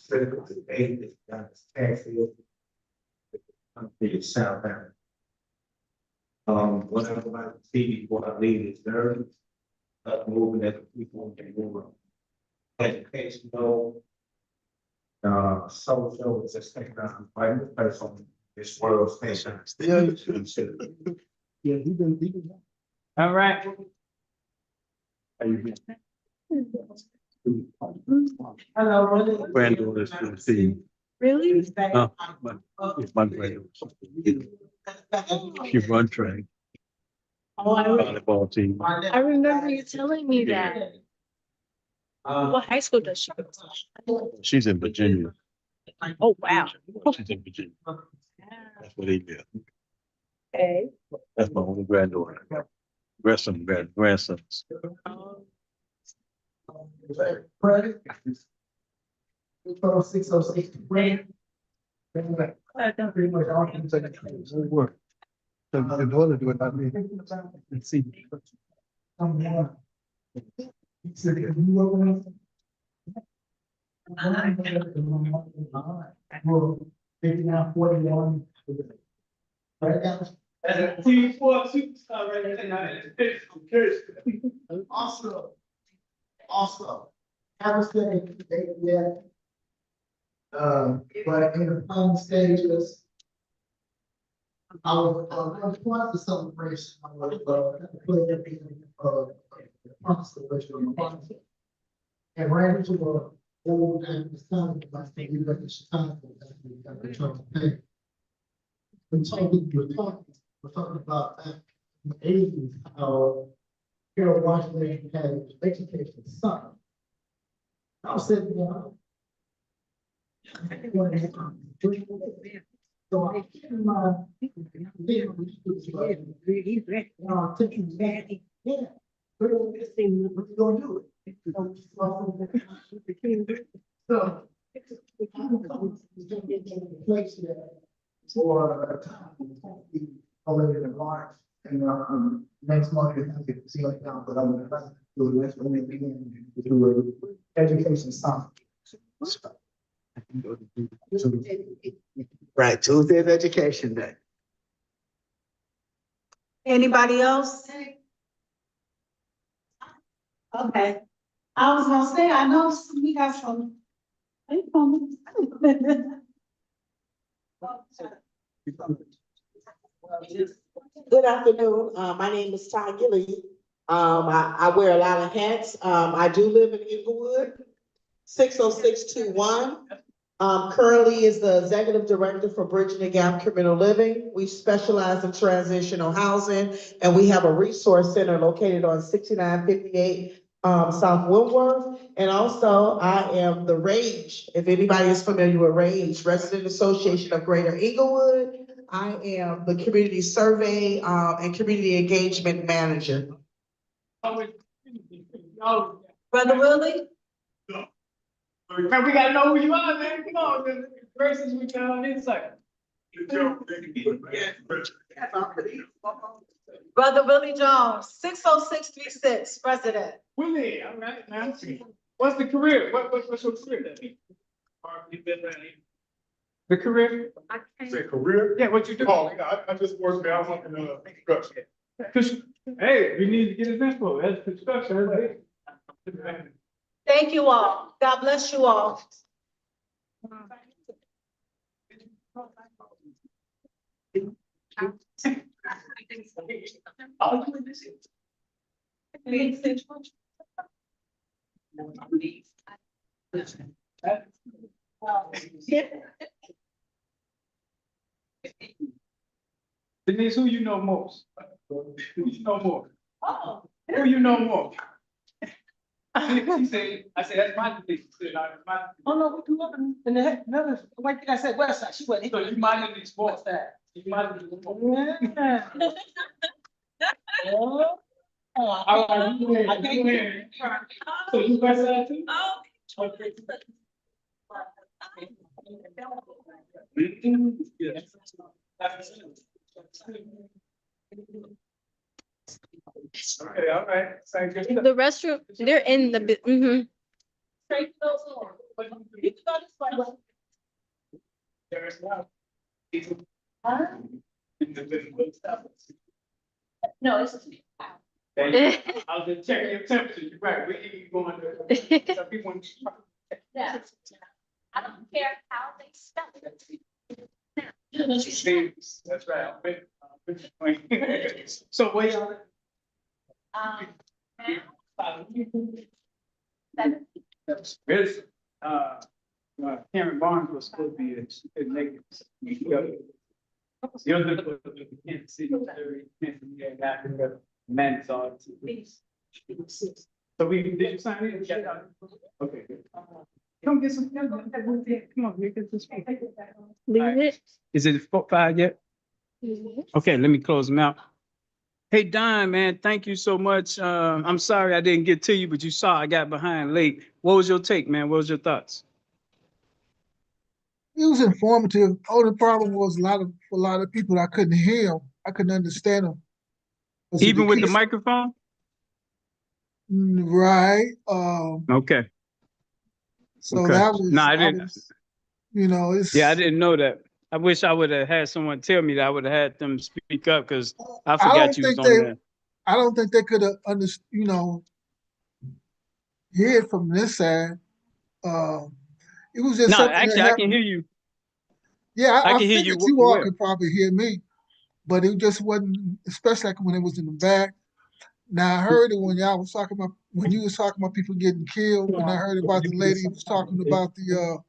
Speaker 6: Critical today is that taxes. I'm thinking southbound. What I would like to see before I leave is nerves, moving at the people in the world. Educational, social, is just taking on vital person, this world station.
Speaker 9: Yeah, he been.
Speaker 1: All right.
Speaker 9: How you been?
Speaker 12: Hello.
Speaker 9: Granddaughter's to see.
Speaker 13: Really?
Speaker 9: It's my granddaughter. She run track.
Speaker 13: Oh,
Speaker 9: Volleyball team.
Speaker 13: I remember you telling me that. What high school does she go to?
Speaker 9: She's in Virginia.
Speaker 13: Oh, wow.
Speaker 9: She's in Virginia. That's where they live.
Speaker 13: Okay.
Speaker 9: That's my only granddaughter. Grandsons.
Speaker 2: Credit. 606. Pretty much all things that
Speaker 9: Work. So your daughter do it, not me. Let's see.
Speaker 2: Now 41. Right now.
Speaker 1: As a team sport superstar right now, I'm curious.
Speaker 2: Also, I would say that, but in the final stages, I was part of the celebration. I was playing the constellation and ran into a old and son, I think we got the Chicago, we got the church thing. We're talking about that in the 80s, how Harold Washington had his education son. I was sitting there. So I keep in mind, yeah, we're gonna do it. So, place there for a time, already in March, and next month, I have to see it now, but I'm gonna do the next one, begin to do education summer.
Speaker 9: Right, Tuesday is education day.
Speaker 12: Anybody else? Okay. I was gonna say, I know we got some.
Speaker 3: Good afternoon. My name is Ty Gilly. I wear a lot of hats. I do live in Inglewood, 60621. Currently is the executive director for Bridging the Gap Communal Living. We specialize in transitional housing, and we have a resource center located on 6958 South Woodworth. And also, I am the RAGE, if anybody is familiar with RAGE, Resident Association of Greater Inglewood. I am the community survey and community engagement manager.
Speaker 12: Brother Willie?
Speaker 1: Man, we gotta know who you are, man. Come on, man. Versus we got on inside.
Speaker 12: Brother Willie Jones, 60636, President.
Speaker 1: Willie, all right, man. What's the career? What's your career? The career?
Speaker 5: Say career?
Speaker 1: Yeah, what you do?
Speaker 5: Oh, yeah, I just work now, I'm in construction.
Speaker 1: Hey, we need to get his info. That's construction. Right?
Speaker 12: Thank you all. God bless you all.
Speaker 1: Denise, who you know most? Who you know more?
Speaker 12: Oh.
Speaker 1: Who you know more? She said, I said, that's my Denise. She said, that's my.
Speaker 12: Oh, no, we look in the heck, no, why did I say west side? She wasn't.
Speaker 1: So you minded these sports that? You minded these sports?
Speaker 12: Yeah. Oh.
Speaker 1: All right, you win.
Speaker 12: I can't
Speaker 1: You win. So you guys side too? Okay. Okay, all right. Sounds good.
Speaker 13: The restroom, they're in the,
Speaker 12: Straight those on. You can go this way.
Speaker 1: There's one.
Speaker 12: Huh? No, it's just.
Speaker 1: I was just checking your temperature. You're right. We ain't going to. Some people want to.
Speaker 12: Yeah. I don't care how they spell
Speaker 1: That's right. So where y'all? Where's, Karen Barnes was supposed to be a negative. The other was Kansas City, Missouri, Pennsylvania, Africa, Manitoba. So did you sign in? Okay, good. Come get some. Come on, here, get this.
Speaker 13: leave it.
Speaker 1: Is it 5 yet? Okay, let me close them out. Hey, Don, man, thank you so much. I'm sorry I didn't get to you, but you saw I got behind late. What was your take, man? What was your thoughts?
Speaker 9: It was informative. Only problem was for a lot of people, I couldn't hear them. I couldn't understand them.
Speaker 1: Even with the microphone?
Speaker 9: Right.
Speaker 1: Okay.
Speaker 9: So
Speaker 1: Okay.
Speaker 9: that was,
Speaker 1: No, I didn't.
Speaker 9: it's.
Speaker 1: Yeah, I didn't know that. I wish I would have had someone tell me that. I would have had them speak up because I forgot you was on there.
Speaker 9: I don't think they could have hear it from this side. It was just
Speaker 1: No,
Speaker 9: something
Speaker 1: actually,
Speaker 9: that
Speaker 1: I can hear you.
Speaker 9: Yeah,
Speaker 1: I
Speaker 9: I
Speaker 1: can hear
Speaker 9: figured
Speaker 1: you
Speaker 9: you all
Speaker 1: well.
Speaker 9: could probably hear me, but it just wasn't, especially like when it was in the back. Now I heard it when y'all was talking about, when you was talking about people getting killed, and I heard about the lady who was talking about the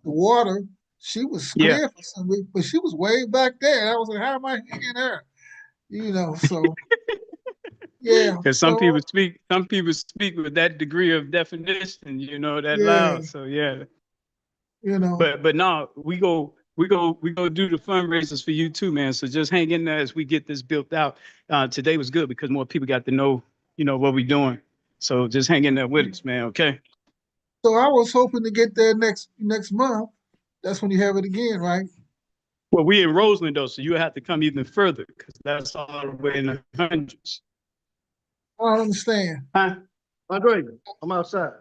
Speaker 9: water. She was
Speaker 1: Yeah.
Speaker 9: clear for some reason, but she was way back there. I was like, how am I hearing her? So yeah.
Speaker 1: Because some people speak with that degree of definition, that loud. So yeah. But no, we go do the fundraisers for you too, man. So just hang in there as we get this built out. Today was good because more people got to know, what we're doing. So just hang in there with us, man. Okay.
Speaker 9: So I was hoping to get there next month. That's when you have it again, right?
Speaker 1: Well, we in Roseland though, so you have to come even further because that's all the way in the hundreds.
Speaker 9: I don't understand.
Speaker 1: Huh?
Speaker 9: Andre, I'm outside.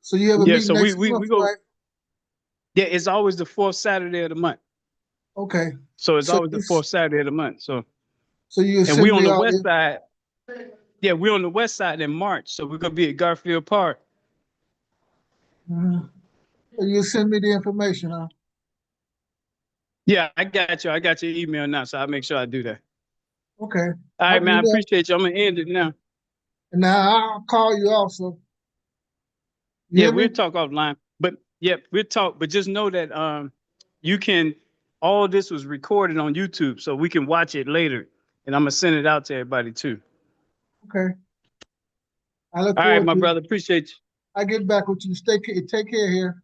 Speaker 9: So you have a meeting
Speaker 1: so
Speaker 9: next
Speaker 1: we
Speaker 9: month,
Speaker 1: go.
Speaker 9: right?
Speaker 1: Yeah, it's always the fourth Saturday of the month.
Speaker 9: Okay,
Speaker 1: So it's
Speaker 9: so
Speaker 1: always the fourth Saturday of the month. So,
Speaker 9: so you
Speaker 1: and we
Speaker 9: send
Speaker 1: on
Speaker 9: me
Speaker 1: the
Speaker 9: all
Speaker 1: west
Speaker 9: this?
Speaker 1: side. Yeah, we're on the west side in March. So we're gonna be at Garfield Park.
Speaker 9: Mhm. So you send me the information, huh?
Speaker 1: Yeah, I got you. I got your email now, so I'll make sure I do that.
Speaker 9: Okay.
Speaker 1: All
Speaker 9: I'll
Speaker 1: right, man.
Speaker 9: do
Speaker 1: I
Speaker 9: that.
Speaker 1: appreciate you. I'm gonna end it now.
Speaker 9: And now I'll call you also. You
Speaker 1: Yeah,
Speaker 9: hear me?
Speaker 1: we'll talk offline. But yeah, we'll talk. But just know that you can. All this was recorded on YouTube, so we can watch it later. And I'm gonna send it out to everybody too.
Speaker 9: Okay. I look
Speaker 1: All right,
Speaker 9: forward
Speaker 1: my
Speaker 9: to it.
Speaker 1: brother. Appreciate you.
Speaker 9: I get back with you. Take care here.